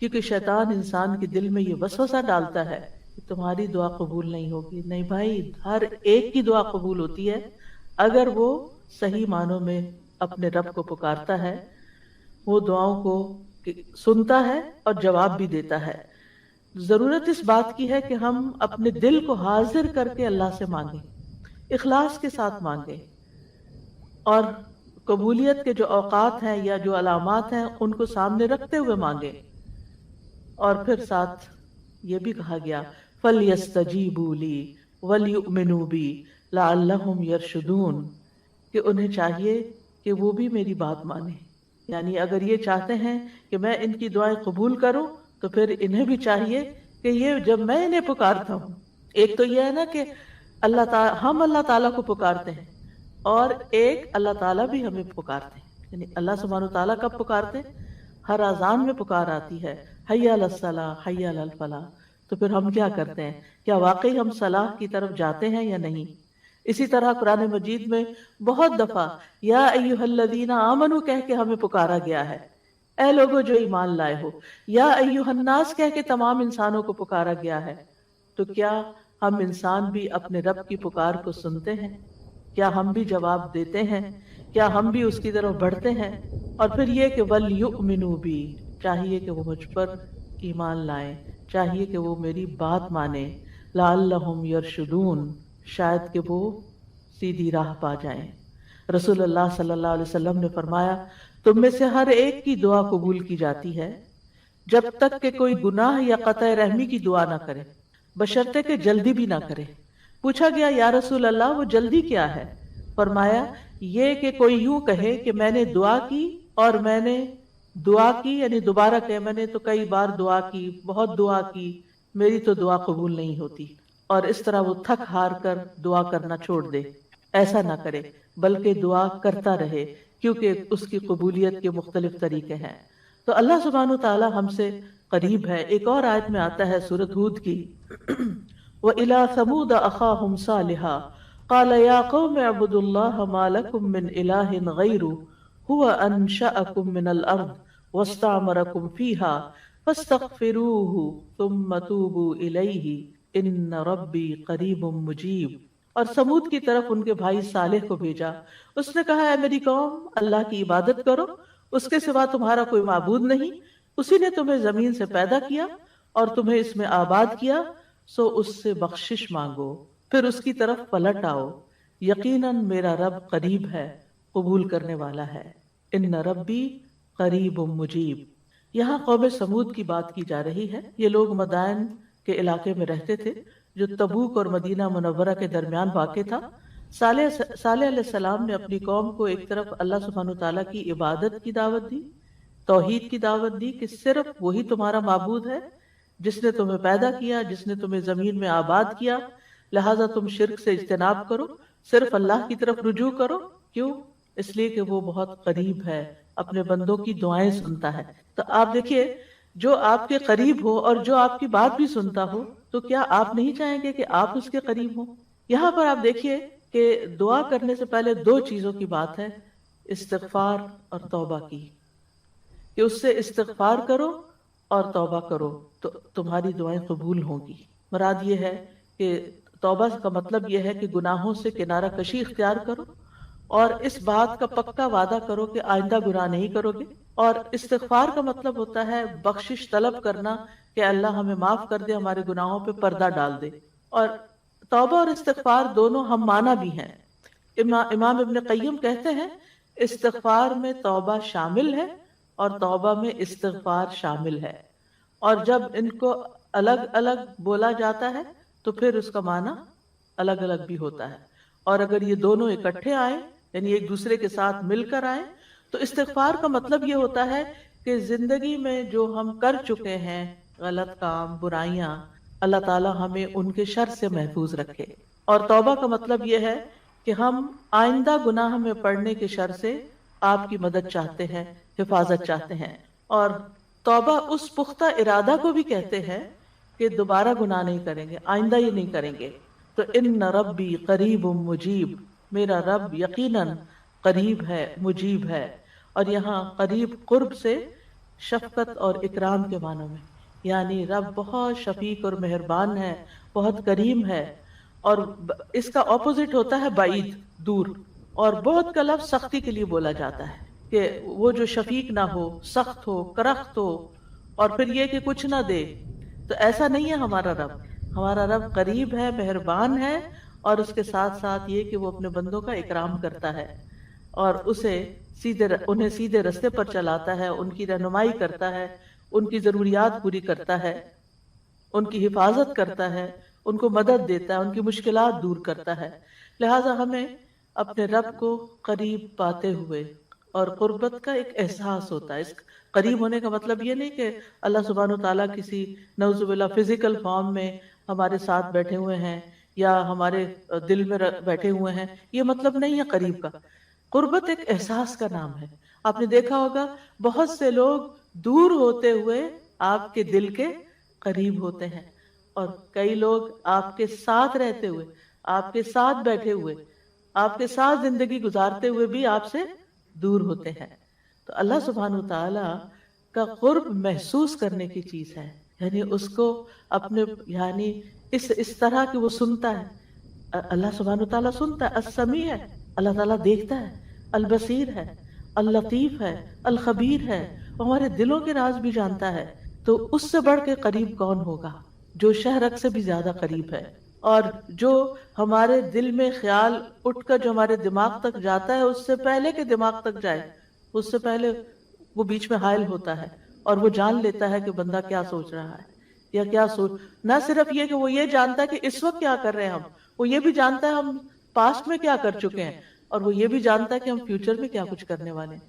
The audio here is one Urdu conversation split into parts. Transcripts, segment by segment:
کیونکہ شیطان انسان کے دل میں یہ وسوسہ ڈالتا ہے کہ تمہاری دعا قبول نہیں ہوگی. نہیں بھائی، ہر ایک کی دعا قبول ہوتی ہے اگر وہ صحیح معنوں میں اپنے رب کو پکارتا ہے، وہ دعاؤں کو سنتا ہے اور جواب بھی دیتا ہے. ضرورت اس بات کی ہے کہ ہم اپنے دل کو حاضر کر کے اللہ سے مانگیں، اخلاص کے ساتھ مانگیں، اور قبولیت کے جو اوقات ہیں یا جو علامات ہیں ان کو سامنے رکھتے ہوئے مانگیں. اور پھر ساتھ یہ بھی کہا گیا فَلْيَسْتَجِيبُوا لِي وَلْيُؤْمِنُوا بِي لَعَلَّهُمْ يَرْشُدُونَ، کہ انہیں چاہیے کہ وہ بھی میری بات مانیں. یعنی اگر یہ چاہتے ہیں کہ میں ان کی دعائیں قبول کروں تو پھر انہیں بھی چاہیے کہ یہ جب میں انہیں پکارتا ہوں، ایک تو یہ ہے نا کہ ہم اللہ تعالیٰ کو پکارتے ہیں، اور ایک اللہ تعالیٰ بھی ہمیں پکارتے ہیں. یعنی اللہ سبحانہ وتعالیٰ کب پکارتے ہیں؟ ہر اذان میں پکار آتی ہے، حی علی الصلاۃ حی علی الفلاح. تو پھر ہم کیا کرتے ہیں؟ کیا واقعی ہم صلاح کی طرف جاتے ہیں یا نہیں؟ اسی طرح قرآن مجید میں بہت دفعہ یا ایھا الذین آمنوا کہہ کے ہمیں پکارا گیا ہے، اے لوگوں جو ایمان لائے ہو. یا ایھا الناس کہہ کے تمام انسانوں کو پکارا گیا ہے. تو کیا ہم انسان بھی اپنے رب کی پکار کو سنتے ہیں؟ کیا ہم بھی جواب دیتے ہیں؟ کیا ہم بھی اس کی طرف بڑھتے ہیں؟ اور پھر یہ کہ وَلْيُؤْمِنُوا بِي، چاہیے کہ وہ مجھ پر ایمان لائیں، چاہیے کہ وہ میری بات مانیں. لَعَلَّهُمْ يَرْشُدُونَ، شاید کہ وہ سیدھی راہ پا جائیں. رسول اللہ صلی اللہ علیہ وسلم نے فرمایا تم میں سے ہر ایک کی دعا قبول کی جاتی ہے جب تک کہ کوئی گناہ یا قطع رحمی کی دعا نہ کرے، بشرطے کہ جلدی بھی نہ کرے. پوچھا گیا یا رسول اللہ وہ جلدی کیا ہے؟ فرمایا یہ کہ کوئی یوں کہے کہ میں نے دعا کی اور میں نے دعا کی، یعنی دوبارہ کہ میں نے تو کئی بار دعا کی، بہت دعا کی، میری تو دعا قبول نہیں ہوتی، اور اس طرح وہ تھک ہار کر دعا کرنا چھوڑ دے. ایسا نہ کرے بلکہ دعا کرتا رہے، کیونکہ اس کی قبولیت کے مختلف طریقے ہیں. تو اللہ سبحانہ تعالی ہم سے قریب ہے. ایک اور آیت میں آتا ہے سورۃ ہود کی وَإِلَىٰ ثَمُودَ أَخَاهُمْ صَالِحًا قَالَ يَا قَوْمِ اعْبُدُوا اللَّهَ مَا لَكُم مِّنْ إِلَٰهٍ غَيْرُهُ هُوَ أَنشَأَكُم مِّنَ الْأَرْضِ وَاسْتَعْمَرَكُم فِيهَا فَاسْتَغْفِرُوهُ ثُمَّ تُوبُوا إِلَيْهِ إِنَّ رَبِّي قَرِيبٌ مُّجِيبٌ. اور سمود کی طرف ان کے بھائی صالح کو بھیجا. اس نے کہا اے میری قوم، اللہ کی عبادت کرو، اس کے سوا تمہارا کوئی معبود نہیں. اسی نے تمہیں زمین سے پیدا کیا اور تمہیں اس میں آباد کیا، سو اس سے بخشش مانگو، پھر اس کی طرف پلٹ آؤ. یقیناً میرا رب قریب ہے، قبول کرنے والا ہے. ان ربی قریب مجیب. یہاں قوم سمود کی بات کی جا رہی ہے. یہ لوگ مدائن کے علاقے میں رہتے تھے جو تبوک اور مدینہ منورہ کے درمیان واقع تھا. صالح علیہ السلام نے اپنی قوم کو ایک طرف اللہ سبحانہ تعالیٰ کی عبادت کی دعوت دی، توحید کی دعوت دی کہ صرف وہی تمہارا معبود ہے جس نے تمہیں پیدا کیا، جس نے تمہیں زمین میں آباد کیا، لہٰذا تم شرک سے اجتناب کرو، صرف اللہ کی طرف رجوع کرو. کیوں؟ اس لیے کہ وہ بہت قریب ہے، اپنے بندوں کی دعائیں سنتا ہے. تو آپ دیکھیے، جو آپ کے قریب ہو اور جو آپ کی بات بھی سنتا ہو، تو کیا آپ نہیں چاہیں گے کہ آپ اس کے قریب ہوں؟ یہاں پر آپ دیکھیے کہ دعا کرنے سے پہلے دو چیزوں کی بات ہے، استغفار اور توبہ کی، کہ اس سے استغفار کرو اور توبہ کرو تو تمہاری دعائیں قبول ہوں گی. مراد یہ ہے کہ توبہ کا مطلب یہ ہے کہ گناہوں سے کنارہ کشی اختیار کرو اور اس بات کا پکا وعدہ کرو کہ آئندہ گناہ نہیں کرو گے. اور استغفار کا مطلب ہوتا ہے بخشش طلب کرنا کہ اللہ ہمیں معاف کر دے، ہمارے گناہوں پہ پردہ ڈال دے. اور توبہ اور استغفار دونوں ہم معنی بھی ہیں. امام ابن قیم کہتے ہیں استغفار میں توبہ شامل ہے اور توبہ میں استغفار شامل ہے، اور جب ان کو الگ الگ بولا جاتا ہے تو پھر اس کا معنی الگ الگ بھی ہوتا ہے. اور اگر یہ دونوں اکٹھے آئیں، یعنی ایک دوسرے کے ساتھ مل کر آئیں، تو استغفار کا مطلب یہ ہوتا ہے کہ زندگی میں جو ہم کر چکے ہیں غلط کام، برائیاں، اللہ تعالی ہمیں ان کے شر سے محفوظ رکھے. اور توبہ کا مطلب یہ ہے کہ ہم آئندہ گناہ میں پڑنے کے شر سے آپ کی مدد چاہتے ہیں، حفاظت چاہتے ہیں. اور توبہ اس پختہ ارادہ کو بھی کہتے ہیں کہ دوبارہ گناہ نہیں کریں گے، آئندہ یہ نہیں کریں گے. تو ان ربی قریب مجیب، میرا رب یقیناً قریب ہے، مجیب ہے. اور یہاں قریب قرب سے شفقت اور اکرام کے معنوں میں، یعنی رب بہت شفیق اور مہربان ہے، بہت کریم ہے. اور اس کا اپوزٹ ہوتا ہے بعید، دور. اور بہت کا لفظ سختی کے لیے بولا جاتا ہے کہ وہ جو شفیق نہ ہو، سخت ہو، کرخت ہو، اور پھر یہ کہ کچھ نہ دے. تو ایسا نہیں ہے ہمارا رب. ہمارا رب قریب ہے، مہربان ہے، اور اس کے ساتھ ساتھ یہ کہ وہ اپنے بندوں کا اکرام کرتا ہے اور انہیں سیدھے رستے پر چلاتا ہے، ان کی رہنمائی کرتا ہے، ان کی ضروریات پوری کرتا ہے، ان کی حفاظت کرتا ہے، ان کو مدد دیتا ہے، ان کی مشکلات دور کرتا ہے. لہٰذا ہمیں اپنے رب کو قریب پاتے ہوئے، اور قربت کا ایک احساس ہوتا ہے. اس قریب ہونے کا مطلب یہ نہیں کہ اللہ سبحانہ وتعالیٰ کسی نعوذ باللہ فزیکل فارم میں ہمارے ساتھ بیٹھے ہوئے ہیں یا ہمارے دل میں بیٹھے ہوئے ہیں، یہ مطلب نہیں ہے قریب کا. قربت ایک احساس کا نام ہے. آپ نے دیکھا ہوگا بہت سے لوگ دور ہوتے ہوئے آپ کے دل کے قریب ہوتے ہیں، اور کئی لوگ آپ کے ساتھ رہتے ہوئے، آپ کے ساتھ بیٹھے ہوئے، آپ کے ساتھ زندگی گزارتے ہوئے بھی آپ سے دور ہوتے ہیں. تو اللہ سبحانہ وتعالی کا قرب محسوس کرنے کی چیز ہے، یعنی اس کو اپنے، یعنی اس طرح کہ وہ سنتا ہے. اللہ سبحانہ وتعالی سنتا ہے، السمیع ہے، اللہ تعالیٰ دیکھتا ہے، البصیر ہے، اللطیف ہے، الخبیر ہے، وہ ہمارے دلوں کے راز بھی جانتا ہے. تو اس سے بڑھ کے قریب کون ہوگا، جو شہرک سے بھی زیادہ قریب ہے، اور جو ہمارے دل میں خیال اٹھ کر جو ہمارے دماغ تک جاتا ہے اس سے پہلے کہ دماغ تک جائے، اس سے پہلے وہ بیچ میں حائل ہوتا ہے اور وہ جان لیتا ہے کہ بندہ کیا سوچ رہا ہے یا کیا سوچ. نہ صرف یہ کہ وہ یہ جانتا ہے کہ اس وقت کیا کر رہے ہیں ہم، وہ یہ بھی جانتا ہے ہم پاسٹ میں کیا کر چکے ہیں، اور وہ یہ بھی جانتا ہے کہ ہم فیوچر میں کیا کچھ کرنے والے ہیں.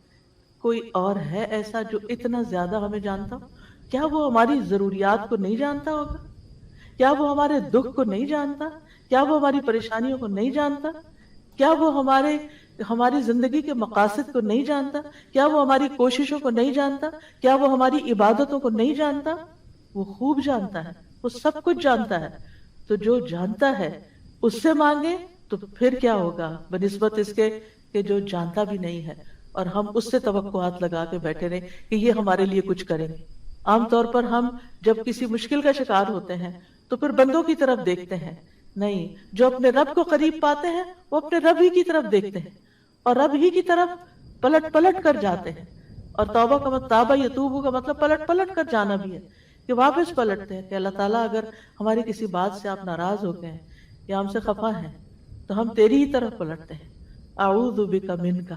کوئی اور ہے ایسا جو اتنا زیادہ ہمیں جانتا ہو؟ کیا وہ ہماری ضروریات کو نہیں جانتا ہوگا؟ کیا وہ ہمارے دکھ کو نہیں جانتا؟ کیا وہ ہماری پریشانیوں کو نہیں جانتا؟ کیا وہ ہماری زندگی کے مقاصد کو نہیں جانتا؟ کیا وہ ہماری کوششوں کو نہیں جانتا؟ کیا وہ ہماری عبادتوں کو نہیں جانتا؟ وہ خوب جانتا ہے، وہ سب کچھ جانتا ہے. تو جو جانتا ہے اس سے مانگے تو پھر کیا ہوگا بنسبت اس کے کہ جو جانتا بھی نہیں ہے اور ہم اس سے توقعات لگا کے بیٹھے رہے کہ یہ ہمارے لیے کچھ کریں گے. عام طور پر ہم جب کسی مشکل کا شکار ہوتے ہیں تو پھر بندوں کی طرف دیکھتے ہیں، نہیں، جو اپنے رب کو قریب پاتے ہیں وہ اپنے رب ہی کی طرف دیکھتے ہیں اور رب ہی کی طرف پلٹ پلٹ کر جاتے ہیں. اور توبہ کا مطلب، تابہ یتوبو کا مطلب پلٹ پلٹ کر جانا بھی ہے، کہ واپس پلٹتے ہیں کہ اللہ تعالیٰ اگر ہماری کسی بات سے آپ ناراض ہو گئے ہیں یا ہم سے خفا ہیں تو ہم تیری ہی طرف پلٹتے ہیں. اعوذ بک منک،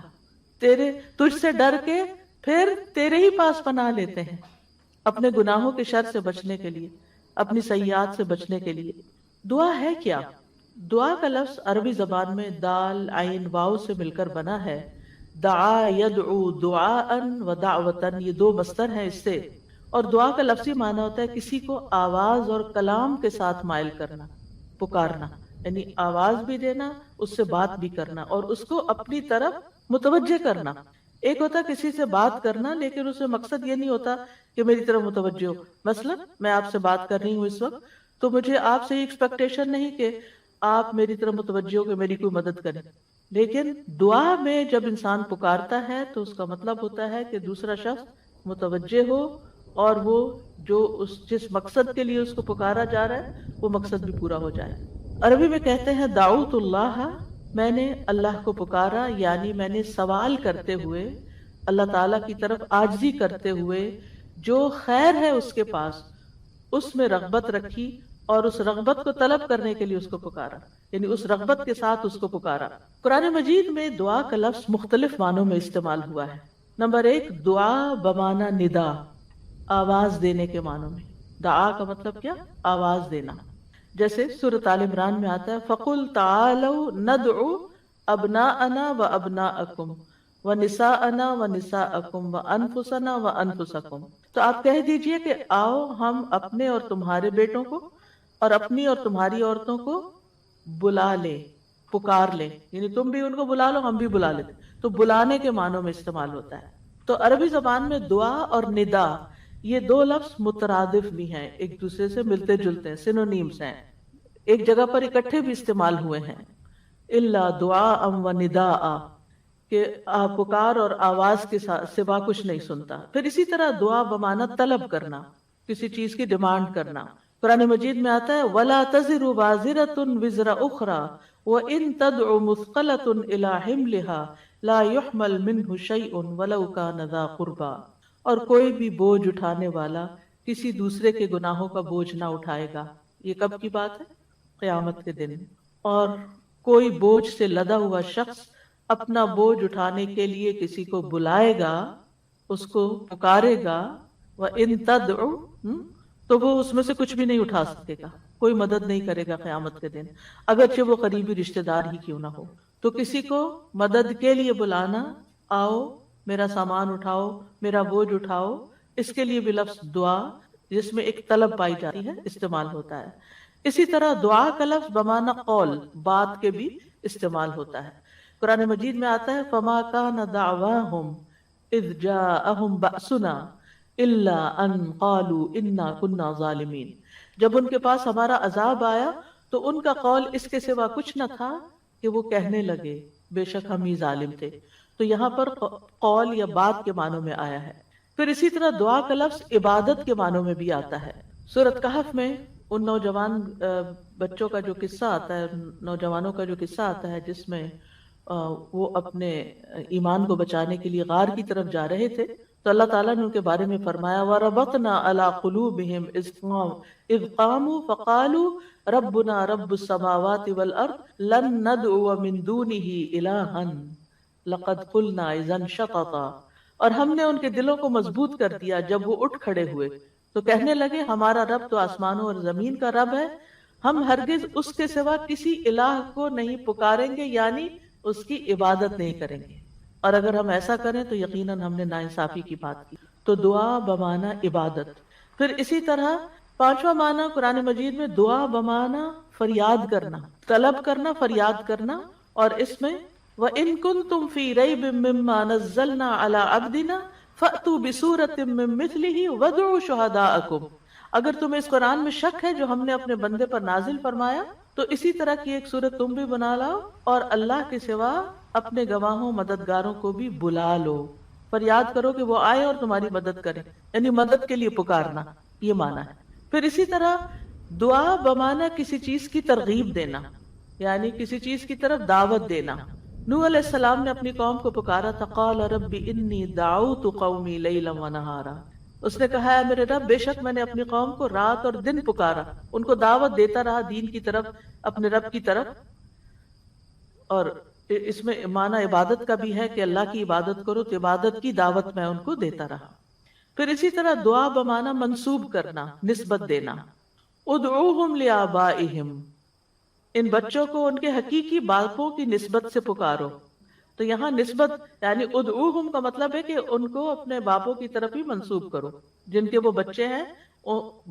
تجھ سے ڈر کے پھر تیرے ہی پاس پناہ لیتے ہیں، اپنے گناہوں کے شر سے بچنے کے لیے، اپنی سیئات سے بچنے کے لیے. دعا ہے کیا؟ دعا کا لفظ عربی زبان میں دال عین واو سے مل کر بنا ہے. دعا یدعو دعاء و دعوتن، یہ دو مصدر ہیں اس سے. اور دعا کا لفظی معنی ہوتا ہے کسی کو آواز اور کلام کے ساتھ مائل کرنا، پکارنا، یعنی آواز بھی دینا، اس سے بات بھی کرنا اور اس کو اپنی طرف متوجہ کرنا. ایک ہوتا کسی سے بات کرنا لیکن اس میں مقصد یہ نہیں ہوتا کہ میری طرف متوجہ ہو. مثلا میں آپ سے بات کر رہی ہوں اس وقت، تو مجھے آپ سے یہ ایکسپیکٹیشن نہیں کہ آپ میری طرف متوجہ ہو کہ میری کوئی مدد کریں. لیکن دعا میں جب انسان پکارتا ہے تو اس کا مطلب ہوتا ہے کہ دوسرا شخص متوجہ ہو اور وہ جس مقصد کے لیے اس کو پکارا جا رہا ہے وہ مقصد بھی پورا ہو جائے. عربی میں کہتے ہیں دعوت اللہ، میں نے اللہ کو پکارا، یعنی میں نے سوال کرتے ہوئے، اللہ تعالیٰ کی طرف عاجزی کرتے ہوئے، جو خیر ہے اس کے پاس اس میں رغبت رکھی اور اس رغبت کو طلب کرنے کے لیے اس کو پکارا، یعنی اس رغبت کے ساتھ اس کو پکارا. قرآن مجید میں دعا کا لفظ مختلف معنوں میں استعمال ہوا ہے. نمبر 1، دعا بمعنی ندا، آواز دینے کے معنوں میں. دعا کا مطلب کیا؟ آواز دینا. جیسے سورۃ آل عمران میں آتا ہے فَقُلْ تَعَالَوْا نَدْعُ أَبْنَاءَنَا وَأَبْنَاءَكُمْ وَنِسَاءَنَا وَنِسَاءَكُمْ وَأَنفُسَنَا وَأَنفُسَكُمْ. تو آپ کہہ دیجئے کہ آؤ ہم اپنے اور تمہارے بیٹوں کو اور اپنی اور تمہاری عورتوں کو بلا لیں، پکار لیں، یعنی تم بھی ان کو بلا لو، ہم بھی بلا لیتے. تو بلانے کے معنوں میں استعمال ہوتا ہے. تو عربی زبان میں دعا اور ندا یہ دو لفظ مترادف بھی ہیں، ایک دوسرے سے ملتے جلتے ہیں، سینونیمز ہیں، ایک جگہ پر اکٹھے بھی استعمال ہوئے ہیں. الا دعاء و نداء، کہ پکار اور آواز کے سوا کچھ نہیں سنتا. پھر اسی طرح دعا بمانا طلب کرنا، کسی چیز کی ڈیمانڈ کرنا. قرآن مجید میں آتا ہے وَلَا تَزِرُ وَازِرَةٌ وِزْرَ أُخْرَى وَإِن تَدْعُ مُثْقَلَةٌ إِلَى حِمْلِهَا لَا يُحْمَلْ مِنْهُ شَيْءٌ وَلَوْ كَانَ ذَا قُرْبَى. اور کوئی بھی بوجھ اٹھانے والا کسی دوسرے کے گناہوں کا بوجھ نہ اٹھائے گا. یہ کب کی بات ہے؟ قیامت کے دن. اور کوئی بوجھ سے لدا ہوا شخص اپنا بوجھ اٹھانے کے لیے کسی کو بلائے گا، اس کو پکارے گا، وَإِن تَدْعُ تو وہ اس میں سے کچھ بھی نہیں اٹھا سکے گا، کوئی مدد نہیں کرے گا قیامت کے دن، اگرچہ وہ قریبی رشتہ دار ہی کیوں نہ ہو. تو کسی کو مدد کے لیے بلانا، آؤ میرا سامان اٹھاؤ، میرا بوجھ اٹھاؤ، اس کے لیے بھی لفظ دعا جس میں ایک طلب پائی جاتی ہے استعمال ہوتا ہے. اسی طرح دعا کا لفظ بمعنی قول، بات کے بھی استعمال ہوتا ہے. قرآن مجید میں آتا ہے فما کان دعواہم اذ جاءہم بأسنا الا ان قالوا انا كنا ظالمین. جب ان کے پاس ہمارا عذاب آیا تو ان کا قول اس کے سوا کچھ نہ تھا کہ وہ کہنے لگے بے شک ہم ہی ظالم تھے. تو یہاں پر قول یا بات کے معنوں میں آیا ہے. پھر اسی طرح دعا کا لفظ عبادت کے معنوں میں بھی آتا ہے. سورۃ کہف میں ان نوجوان بچوں کا جو قصہ آتا ہے، نوجوانوں کا جو قصہ آتا ہے جس میں وہ اپنے ایمان کو بچانے کے لیے غار کی طرف جا رہے تھے، تو اللہ تعالیٰ نے ان کے بارے میں فرمایا وَرَبَطْنَا عَلَىٰ قُلُوبِهِمْ إِذْ قَامُوا فَقَالُوا رَبُّنَا رَبُّ السَّمَاوَاتِ وَالْأَرْضِ لَن نَّدْعُوَ مِن دُونِهِ إِلَٰهًا لَقَدْ قُلْنَا إِذًا شَطَطًا. اور ہم نے ان کے دلوں کو مضبوط کر دیا جب وہ اٹھ کھڑے ہوئے تو کہنے لگے ہمارا رب تو آسمانوں اور زمین کا رب ہے، ہم ہرگز اس کے سوا کسی الہ کو نہیں پکاریں گے، یعنی اس کی عبادت نہیں کریں گے، اور اگر ہم ایسا کریں تو یقیناً ہم نے ناانصافی کی بات کی. تو دعا بمعنی عبادت. پھر اسی طرح پانچواں معنی قرآن مجید میں دعا بمعنی فریاد کرنا، طلب کرنا، فریاد کرنا. اور اس میں وَإِن كُنتُمْ فِي رَيْبٍ مِّمَّا نَزَّلْنَا عَلَىٰ عَبْدِنَا فَأْتُوا بِسُورَةٍ مِّن مِّثْلِهِ وَادْعُوا شُهَدَاءَكُمْ. اگر تمہیں اس قرآن میں شک ہے جو ہم نے اپنے بندے پر نازل فرمایا تو اسی طرح کی ایک صورت تم بھی بنا لاؤ اور اللہ کے سوا اپنے گواہوں مددگاروں کو بھی بلا لو. فریاد کرو کہ وہ آئے اور تمہاری مدد کرے، یعنی مدد کے لیے پکارنا، یہ معنی ہے. پھر اسی طرح دعا بمعنی کسی چیز کی ترغیب دینا، یعنی کسی چیز کی طرف دعوت دینا. نوح علیہ السلام نے اپنی قوم کو پکارا تھا قال رب انی دعوت قومی لیلا ونہارا. اس نے کہا ہے میرے رب بے شک میں نے اپنی قوم کو رات اور دن پکارا، ان کو دعوت دیتا رہا دین کی طرف، اپنے رب کی طرف. اور اس میں معنی عبادت کا بھی ہے کہ اللہ کی عبادت کرو تو عبادت کی دعوت میں ان کو دیتا رہا. پھر اسی طرح دعا بمعنی منسوب کرنا، نسبت دینا. ادعوہم لآبائہم، ان بچوں کو ان کے حقیقی باپوں کی نسبت سے پکارو. تو یہاں نسبت یعنی ادعوہم کا مطلب ہے کہ ان کو اپنے باپوں کی طرف ہی منسوب کرو، جن کے وہ بچے ہیں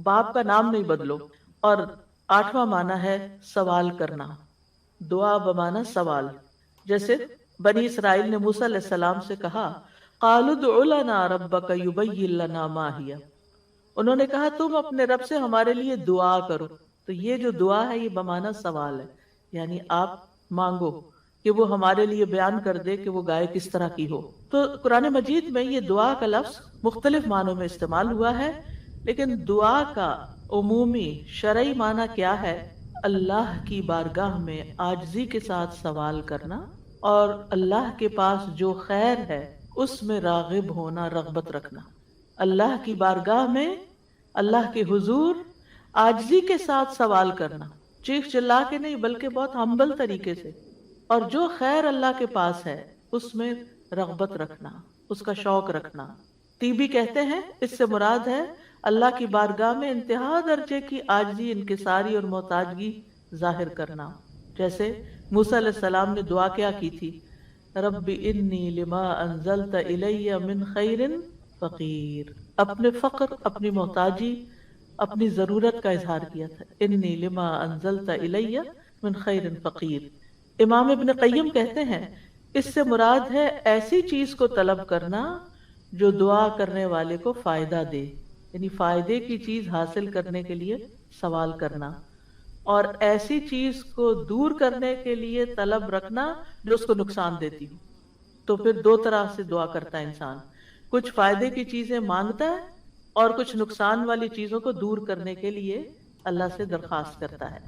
باپ کا نام نہیں بدلو. اور آٹھواں معنی ہے سوال کرنا، دعا بمعنی سوال. جیسے بنی اسرائیل نے موسیٰ علیہ السلام سے کہا قالوا ادع لنا ربک یبین لنا ما ہی، انہوں نے کہا تم اپنے رب سے ہمارے لیے دعا کرو. تو یہ جو دعا ہے یہ بمعنی سوال ہے، یعنی آپ مانگو کہ وہ ہمارے لیے بیان کر دے کہ وہ گائے کس طرح کی ہو. تو قرآن مجید میں یہ دعا کا لفظ مختلف معنوں میں استعمال ہوا ہے، لیکن دعا کا عمومی شرعی معنی کیا ہے؟ اللہ کی بارگاہ میں عاجزی کے ساتھ سوال کرنا اور اللہ کے پاس جو خیر ہے اس میں راغب ہونا، رغبت رکھنا. اللہ کی بارگاہ میں اللہ کے حضور عاجزی کے ساتھ سوال کرنا، چیخ چلا کے نہیں بلکہ بہت ہمبل طریقے سے. اور جو خیر اللہ کے پاس ہے اس میں رغبت رکھنا، اس کا شوق رکھنا. طیبی کہتے ہیں اس سے مراد ہے اللہ کی بارگاہ میں انتہا درجے کی عاجزی، انکساری اور محتاجگی ظاہر کرنا. جیسے موسیٰ علیہ السلام نے دعا کیا کی تھی رب انی لما انزلت الی من خیر فقیر، اپنے فقر، اپنی محتاجی، اپنی ضرورت کا اظہار کیا تھا. انی لما انزلت الی من خیر فقیر. امام ابن قیم کہتے ہیں اس سے مراد ہے ایسی چیز کو طلب کرنا جو دعا کرنے والے کو فائدہ دے، یعنی فائدے کی چیز حاصل کرنے کے لیے سوال کرنا، اور ایسی چیز کو دور کرنے کے لیے طلب رکھنا جو اس کو نقصان دیتی ہو. تو پھر دو طرح سے دعا کرتا ہے انسان، کچھ فائدے کی چیزیں مانگتا ہے اور کچھ نقصان والی چیزوں کو دور کرنے کے لیے اللہ سے درخواست کرتا ہے۔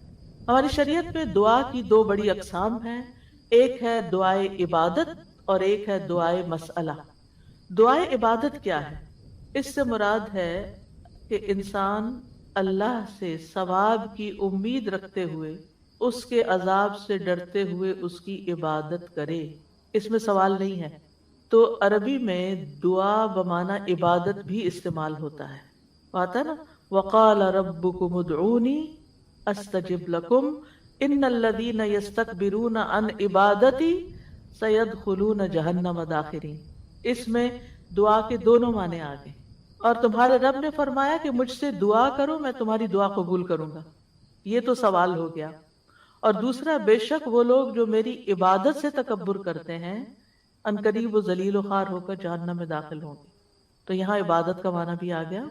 ہماری شریعت میں دعا کی دو بڑی اقسام ہیں، ایک ہے دعائے عبادت اور ایک ہے دعائے مسئلہ۔ دعائے عبادت کیا ہے؟ اس سے مراد ہے کہ انسان اللہ سے ثواب کی امید رکھتے ہوئے، اس کے عذاب سے ڈرتے ہوئے اس کی عبادت کرے، اس میں سوال نہیں ہے۔ تو عربی میں دعا بمعنی عبادت بھی استعمال ہوتا ہے، آتا ہے نا، وقال ربکم ادعونی استجب لکم ان الذین یستکبرون عن عبادتی سیدخلون جہنم داخرین۔ اس میں دعا کے دونوں معنی آ گئے، اور تمہارے رب نے فرمایا کہ مجھ سے دعا کرو میں تمہاری دعا قبول کروں گا، یہ تو سوال ہو گیا۔ اور دوسرا، بے شک وہ لوگ جو میری عبادت سے تکبر کرتے ہیں عنقریب و ذلیل و خوار ہو کر جہنم میں داخل ہوں گے۔ تو یہاں عبادت کا معنی بھی آ گیا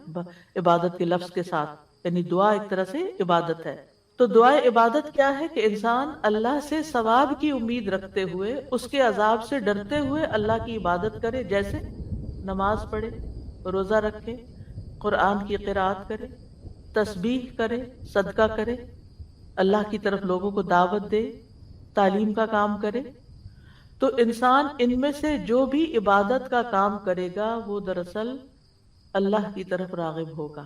عبادت کے لفظ کے ساتھ، یعنی دعا ایک طرح سے عبادت ہے۔ تو دعائے عبادت کیا ہے کہ انسان اللہ سے ثواب کی امید رکھتے ہوئے، اس کے عذاب سے ڈرتے ہوئے اللہ کی عبادت کرے، جیسے نماز پڑھے، روزہ رکھے، قرآن کی قرأت کرے، تسبیح کرے، صدقہ کرے، اللہ کی طرف لوگوں کو دعوت دے، تعلیم کا کام کرے۔ تو انسان ان میں سے جو بھی عبادت کا کام کرے گا وہ دراصل اللہ کی طرف راغب ہوگا،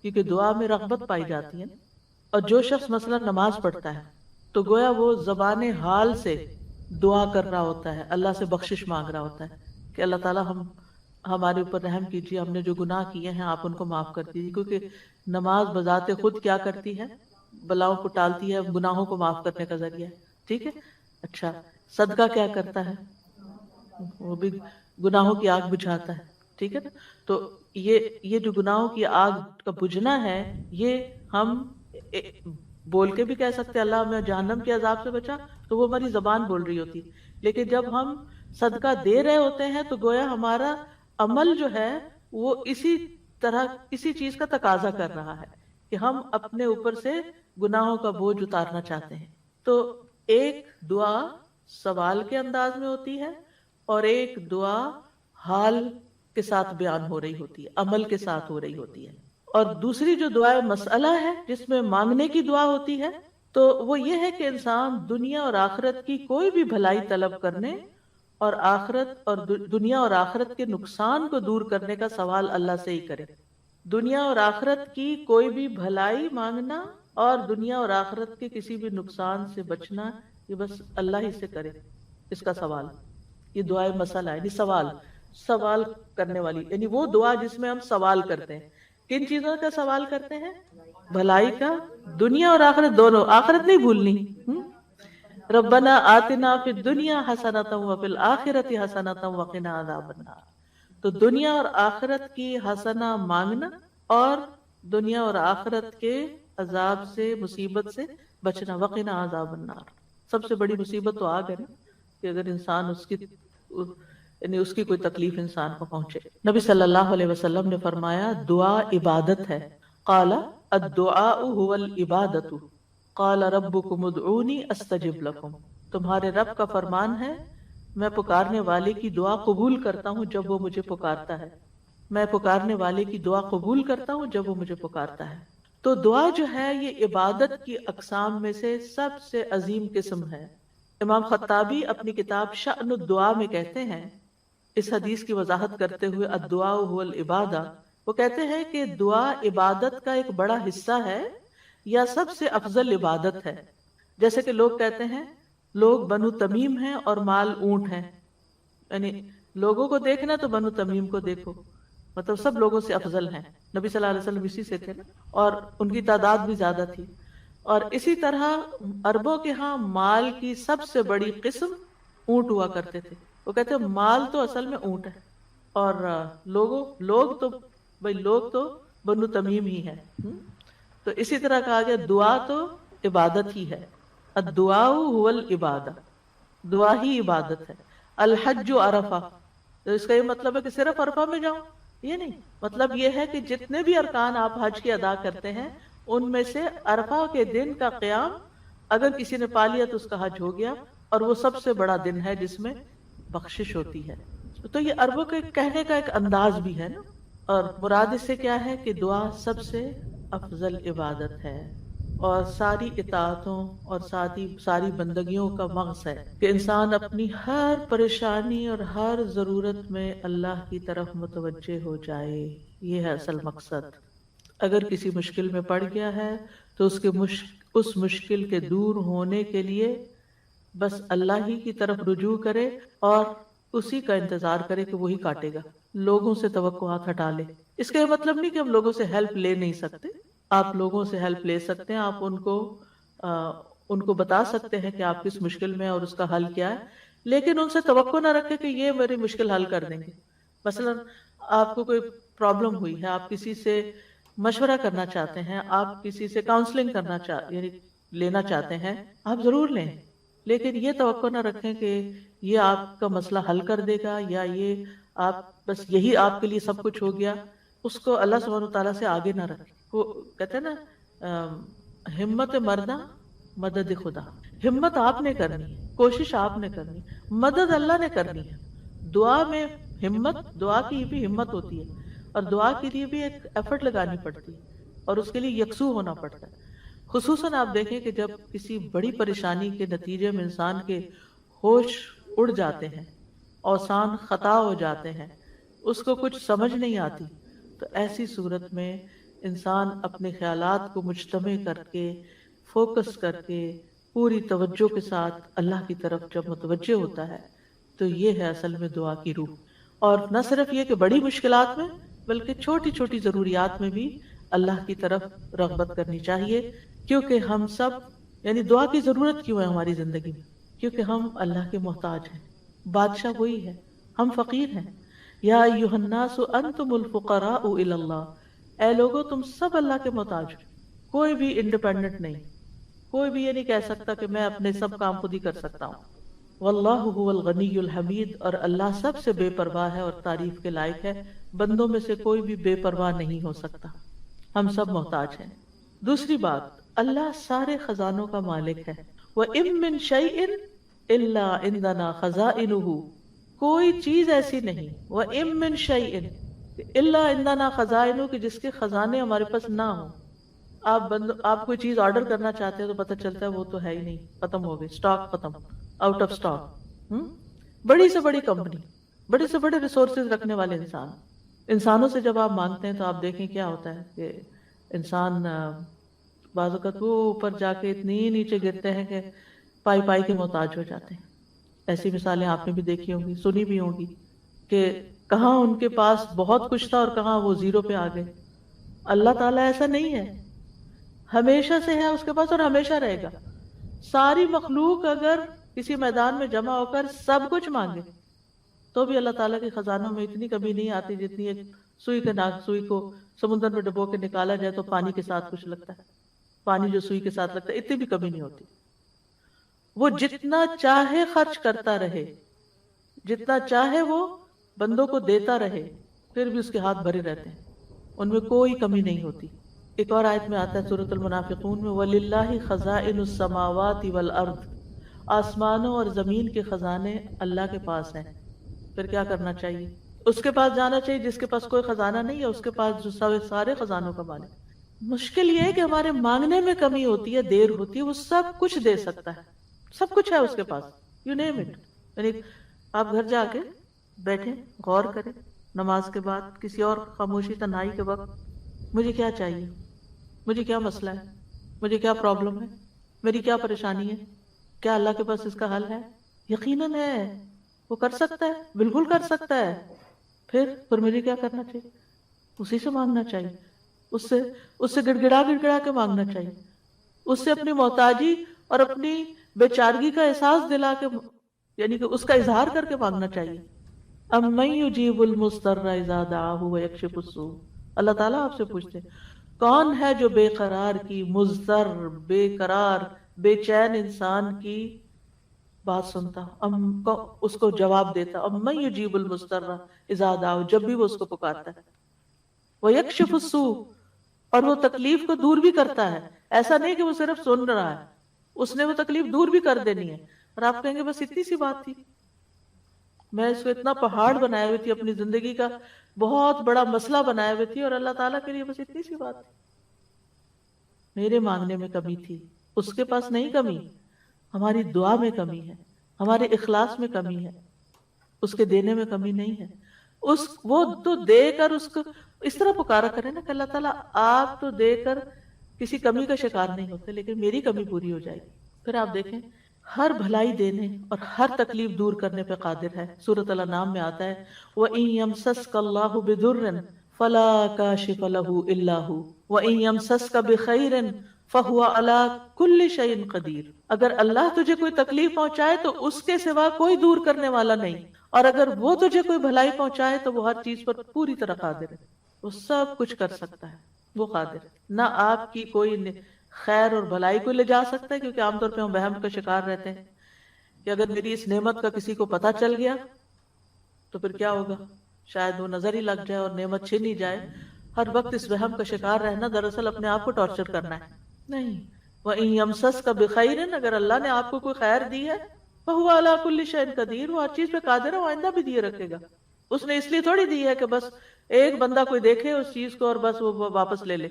کیونکہ دعا میں رغبت پائی جاتی ہے۔ اور جو شخص مثلا نماز پڑھتا ہے تو گویا وہ زبان حال سے دعا کر رہا ہوتا ہے، اللہ سے بخشش مانگ رہا ہوتا ہے کہ اللہ تعالیٰ ہمارے اوپر رحم کیجیے، ہم نے جو گناہ کیے ہیں آپ ان کو معاف کر دیجیے، کیونکہ نماز بذات خود کیا کرتی ہے؟ بلاؤں کو ٹالتی ہے، گناہوں کو معاف کرنے کا ذریعہ ہے، ٹھیک ہے۔ اچھا، صدقہ کیا کرتا ہے؟ وہ بھی گناہوں کی آگ بجھاتا ہے، ٹھیک ہے نا۔ تو یہ جو گناہوں کی آگ کا بجھنا ہے، یہ ہم بول کے بھی کہہ سکتے اللہ ہمیں جہنم کے عذاب سے بچا، تو وہ ہماری زبان بول رہی ہوتی، لیکن جب ہم صدقہ دے رہے ہوتے ہیں تو گویا ہمارا عمل جو ہے وہ اسی طرح کسی چیز کا تقاضا کر رہا ہے کہ ہم اپنے اوپر سے گناہوں کا بوجھ اتارنا چاہتے ہیں۔ تو ایک دعا سوال کے انداز میں ہوتی ہے اور ایک دعا حال کے ساتھ بیان ہو رہی ہوتی ہے، عمل کے ساتھ ہو رہی ہوتی ہے۔ اور دوسری جو دعا مسئلہ ہے جس میں مانگنے کی دعا ہوتی ہے، تو وہ یہ ہے کہ انسان دنیا اور آخرت کی کوئی بھی بھلائی طلب کرنے اور آخرت اور دنیا اور آخرت کے نقصان کو دور کرنے کا سوال اللہ سے ہی کرے۔ دنیا اور آخرت کی کوئی بھی بھلائی مانگنا اور دنیا اور آخرت کے کسی بھی نقصان سے بچنا، یہ بس اللہ ہی سے کرے، اس کا سوال، یہ دعائے مسئلہ ہے، یعنی سوال کرنے والی، یعنی وہ دعا جس میں ہم سوال کرتے ہیں۔ کن چیزوں کا سوال کرتے ہیں؟ بھلائی کا، دنیا اور آخرت دونوں، آخرت نہیں بھولنی۔ ربنا آتنا فی الدنیا حسنۃ وفی الآخرۃ حسنۃ وقنا عذاب النار۔ تو دنیا اور آخرت کی حسنہ مانگنا اور دنیا اور آخرت کے عذاب سے، مصیبت سے بچنا، وقنا عذاب النار۔ سب سے بڑی مصیبت تو آگ ہے نا، کہ اگر انسان یعنی اس کی کوئی تکلیف انسان کو پہنچے۔ نبی صلی اللہ علیہ وسلم نے فرمایا دعا عبادت ہے۔ قال الدعاء هو العبادۃ، قال ربکم ادعونی استجب لکم۔ تمہارے رب کا فرمان ہے میں پکارنے والے کی دعا قبول کرتا ہوں جب وہ مجھے پکارتا ہے، میں پکارنے والے کی دعا قبول کرتا ہوں جب وہ مجھے پکارتا ہے۔ تو دعا جو ہے یہ عبادت کی اقسام میں سے سب سے عظیم قسم ہے۔ امام خطابی اپنی کتاب شأن الدعا میں کہتے ہیں، اس حدیث کی وضاحت کرتے ہوئے الدعاء هو العبادہ، وہ کہتے ہیں کہ دعا عبادت کا ایک بڑا حصہ ہے یا سب سے افضل عبادت ہے۔ جیسے کہ لوگ کہتے ہیں لوگ بنو تمیم ہیں اور مال اونٹ ہیں، یعنی لوگوں کو دیکھنا تو بنو تمیم کو دیکھو، مطلب سب لوگوں سے افضل ہیں۔ نبی صلی اللہ علیہ وسلم اسی سے تھے نا، اور ان کی تعداد بھی زیادہ تھی۔ اور اسی طرح عربوں کے ہاں مال کی سب سے بڑی قسم اونٹ ہوا کرتے تھے۔ وہ کہتے ہیں مال تو اصل میں اونٹ ہے، اور لوگ تو بنو تمیم ہی ہے۔ تو اسی طرح کہا گیا دعا تو عبادت ہی ہے، الدعاء هو العبادہ، دعا ہی عبادت ہے۔ الحج عرفہ، تو اس کا یہ مطلب ہے کہ صرف عرفہ میں جاؤ، یہ نہیں، مطلب یہ ہے کہ جتنے بھی ارکان آپ حج کے ادا کرتے ہیں ان میں سے عرفہ کے دن کا قیام اگر کسی نے پا لیا تو اس کا حج ہو گیا، اور وہ سب سے بڑا دن ہے جس میں بخشش ہوتی ہے. تو یہ عربوں کے کہنے کا ایک انداز بھی ہے نا. اور مراد اس سے کیا ہے کہ دعا سب سے افضل عبادت ہے اور ساری اطاعتوں اور ساری بندگیوں کا مغز ہے کہ انسان اپنی ہر پریشانی اور ہر ضرورت میں اللہ کی طرف متوجہ ہو جائے. یہ ہے اصل مقصد. اگر کسی مشکل میں پڑ گیا ہے تو اس مشکل کے دور ہونے کے لیے بس اللہ ہی کی طرف رجوع کرے اور اسی کا انتظار کرے کہ وہی کاٹے گا. لوگوں سے توقعات ہٹا لے. اس کا یہ مطلب نہیں کہ ہم لوگوں سے ہیلپ لے نہیں سکتے. آپ لوگوں سے ہیلپ لے سکتے ہیں. آپ ان کو بتا سکتے ہیں کہ آپ کس مشکل میں اور اس کا حل کیا ہے، لیکن ان سے توقع نہ رکھے کہ یہ میری مشکل حل کر دیں گے. مثلا آپ کو کوئی پرابلم ہوئی ہے، آپ کسی سے مشورہ کرنا چاہتے ہیں، آپ کسی سے کاؤنسلنگ یعنی لینا چاہتے ہیں، آپ ضرور لیں، لیکن یہ توقع نہ رکھیں کہ یہ آپ کا مسئلہ حل کر دے گا یا یہ آپ بس یہی آپ کے لیے سب کچھ ہو گیا. اس کو اللہ سبحانہ تعالیٰ سے آگے نہ رکھیں. وہ کہتے ہیں نا ہمت مردہ مدد خدا. ہمت آپ نے کرنی ہے، کوشش آپ نے کرنی، مدد اللہ نے کرنی ہے. دعا میں ہمت، دعا کی بھی ہمت ہوتی ہے اور دعا کے لیے بھی ایک ایفرٹ لگانی پڑتی ہے اور اس کے لیے یکسو ہونا پڑتا ہے. خصوصاً آپ دیکھیں کہ جب کسی بڑی پریشانی کے نتیجے میں انسان کے ہوش اڑ جاتے ہیں، اوسان خطا ہو جاتے ہیں، اس کو کچھ سمجھ نہیں آتی، تو ایسی صورت میں انسان اپنے خیالات کو مجتمع کر کے، فوکس کر کے، پوری توجہ کے ساتھ اللہ کی طرف جب متوجہ ہوتا ہے تو یہ ہے اصل میں دعا کی روح. اور نہ صرف یہ کہ بڑی مشکلات میں بلکہ چھوٹی چھوٹی ضروریات میں بھی اللہ کی طرف رغبت کرنی چاہیے. کیونکہ ہم سب یعنی دعا کی ضرورت کیوں ہے ہماری زندگی میں؟ کیونکہ ہم اللہ کے محتاج ہیں. بادشاہ وہی ہے، ہم فقیر ہیں. یا ایھا الناس انتم الفقراء الی اللہ. اے لوگو تم سب اللہ کے محتاج ہو. کوئی بھی انڈیپینڈنٹ نہیں، کوئی بھی یہ نہیں کہہ سکتا کہ میں اپنے سب کام خود ہی کر سکتا ہوں. واللہ هو الغنی الحمید. اور اللہ سب سے بے پرواہ ہے اور تعریف کے لائق ہے. بندوں میں سے کوئی بھی بے پرواہ نہیں ہو سکتا. ہم سب محتاج ہیں. دوسری بات، اللہ سارے خزانوں کا مالک ہے. وَإِن مِّن شَيْءٍ إِلَّا عِندَنَا خَزَائِنُهُ. کوئی چیز ایسی نہیں، وَإِن مِّن شَيْءٍ إِلَّا عِندَنَا خَزَائِنُهُ، کہ جس کے خزانے ہمارے پاس نہ ہوں. آپ کوئی چیز آرڈر کرنا چاہتے ہیں تو پتہ چلتا ہے وہ تو ہے ہی نہیں، ختم ہو گئی، سٹاک ختم، آؤٹ آف سٹاک. بڑی سے بڑی کمپنی، بڑے سے بڑے ریسورسز رکھنے والے انسانوں سے جب آپ مانگتے ہیں تو آپ دیکھیں کیا ہوتا ہے کہ انسان بعض اوقات وہ اوپر جا کے اتنی نیچے گرتے ہیں کہ پائی پائی کے محتاج ہو جاتے ہیں. ایسی مثالیں آپ نے بھی دیکھی ہوں گی، سنی بھی ہوں گی کہ کہاں ان کے پاس بہت کچھ تھا اور کہاں وہ زیرو پہ آ گئے. اللہ تعالیٰ ایسا نہیں ہے، ہمیشہ سے ہے اس کے پاس اور ہمیشہ رہے گا. ساری مخلوق اگر کسی میدان میں جمع ہو کر سب کچھ مانگے تو بھی اللہ تعالیٰ کے خزانوں میں اتنی کمی نہیں آتی جتنی ایک سوئی کو سمندر میں ڈبو کے نکالا جائے تو پانی کے ساتھ کچھ لگتا ہے. پانی جو سوئی کے ساتھ لگتا ہے اتنی بھی کمی نہیں ہوتی. وہ جتنا چاہے خرچ کرتا رہے، جتنا چاہے وہ بندوں کو دیتا رہے، پھر بھی اس کے ہاتھ بھرے رہتے ہیں، ان میں کوئی کمی نہیں ہوتی. ایک اور آیت میں آتا ہے سورۃ المنافقون میں، وَلِلَّهِ خَزَائِنُ السَّمَاوَاتِ وَالْأَرْضِ. آسمانوں اور زمین کے خزانے اللہ کے پاس ہیں. پھر کیا کرنا چاہیے؟ اس کے پاس جانا چاہیے. جس کے پاس کوئی خزانہ نہیں ہے اس کے پاس جو سارے خزانوں کا مالک. مشکل یہ ہے کہ ہمارے مانگنے میں کمی ہوتی ہے، دیر ہوتی ہے. وہ سب کچھ دے سکتا ہے، سب کچھ ہے اس کے پاس. You name it. یعنی آپ گھر جا کے بیٹھیں، غور کریں نماز کے بعد، کسی اور خاموشی تنہائی کے وقت، مجھے کیا چاہیے، مجھے کیا مسئلہ ہے، مجھے کیا پرابلم ہے، میری کیا پریشانی ہے، کیا اللہ کے پاس اس کا حل ہے؟ یقیناً ہے، وہ کر سکتا ہے، بالکل کر سکتا ہے. پھر مجھے کیا کرنا چاہیے؟ اسی سے مانگنا چاہیے. اس سے گڑ گڑا کے مانگنا چاہیے. اس سے اپنی محتاجی اور اپنی بیچارگی کا احساس دلا کے، یعنی کہ اس کا اظہار کر کے مانگنا چاہیے. اَمَّن يُجِيبُ الْمُضْطَرَّ إِذَا دَعَاهُ وَيَكْشِفُ السُّوءَ. اللہ تعالیٰ آپ سے پوچھتے ہیں کون ہے جو بے قرار کی، مضطر، بے قرار، بے چین انسان کی بات سنتا، اس کو جواب دیتا. اَمَّن يُجِيبُ الْمُضْطَرَّ إِذَا دَعَاهُ، جب بھی وہ اس کو پکارتا ہے. وَيَكْشِفُ السُّوءَ، اور وہ تکلیف کو دور بھی کرتا ہے. ایسا نہیں کہ وہ صرف سن رہا ہے، اس نے وہ تکلیف دور بھی کر دینی ہے. اور آپ کہیں گے بس اتنی سی بات تھی. میں اس کو اتنا پہاڑ بنائے ہوئی تھی، اپنی زندگی کا بہت بڑا مسئلہ بنائے ہوئی تھی، اور اللہ تعالیٰ کے لیے بس اتنی سی بات تھی، میرے مانگنے میں کمی تھی، اس کے پاس نہیں کمی، ہماری دعا میں کمی ہے، ہمارے اخلاص میں کمی ہے، اس کے دینے میں کمی نہیں ہے۔ وہ تو دے کر اس کو اس طرح پکارا کرے نا کہ اللہ تعالیٰ آپ تو دے کر کسی کمی کا شکار نہیں ہوتے، لیکن میری کمی پوری ہو جائے گی۔ پھر آپ دیکھیں ہر بھلائی دینے اور ہر تکلیف دور کرنے پہ قادر ہے۔ سورۃ الانعام میں آتا ہے وَإِن يَمْسَسْكَ اللَّهُ بِضُرٍّ فَلَا كَاشِفَ لَهُ إِلَّا هُوَ وَإِن يَمْسَسْكَ بِخَيْرٍ فَهُوَ عَلَى كُلِّ شَيْءٍ قَدِيرٌ۔ اگر اللہ تجھے کوئی تکلیف پہنچائے تو اس کے سوا کوئی دور کرنے والا نہیں، اور اگر وہ تجھے کوئی بھلائی پہنچائے تو وہ ہر چیز پر پوری طرح قادر ہے، وہ سب کچھ کر سکتا ہے، وہ قادر ہے۔ نہ آپ کی کوئی خیر اور بھلائی کو لے جا سکتا ہے، کیونکہ عام طور پہ ہم وہم کا شکار رہتے ہیں کہ اگر میری اس نعمت کا کسی کو پتہ چل گیا تو پھر کیا ہوگا، شاید وہ نظر ہی لگ جائے اور نعمت چھن ہی جائے۔ ہر وقت اس وہم کا شکار رہنا دراصل اپنے آپ کو ٹارچر کرنا ہے، نہیں۔ وَإِن يَمْسَسْكَ بِخَيْرٍ، اگر اللہ نے آپ کو کوئی خیر دی ہے، فَهُوَ عَلَى كُلِّ شَيْءٍ قَدِيرٌ، وہ ہر چیز پہ قادر ہے، وہ آئندہ بھی دیے رکھے گا۔ اس نے اس لیے تھوڑی دی ہے کہ بس ایک بندہ کوئی دیکھے اس چیز کو اور بس وہ واپس لے لے،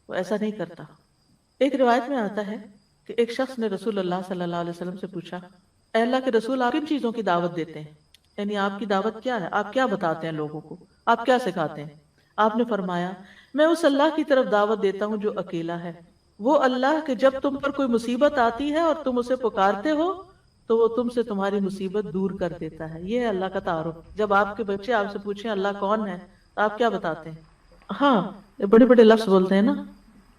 وہ ایسا نہیں کرتا۔ ایک روایت میں آتا ہے کہ ایک شخص نے رسول اللہ صلی اللہ علیہ وسلم سے پوچھا، اے اللہ کے رسول، آپ کن چیزوں کی دعوت دیتے ہیں؟ یعنی آپ کی دعوت کیا ہے، آپ کیا بتاتے ہیں لوگوں کو، آپ کیا سکھاتے ہیں؟ آپ نے فرمایا، میں اس اللہ کی طرف دعوت دیتا ہوں جو اکیلا ہے، وہ اللہ کہ جب تم پر کوئی مصیبت آتی ہے اور تم اسے پکارتے ہو تو وہ تم سے تمہاری مصیبت دور کر دیتا ہے۔ یہ ہے اللہ کا تعارف۔ جب آپ کے بچے آپ سے پوچھیں اللہ کون ہے تو آپ کیا بتاتے ہیں؟ ہاں، بڑے بڑے لفظ بولتے ہیں نا،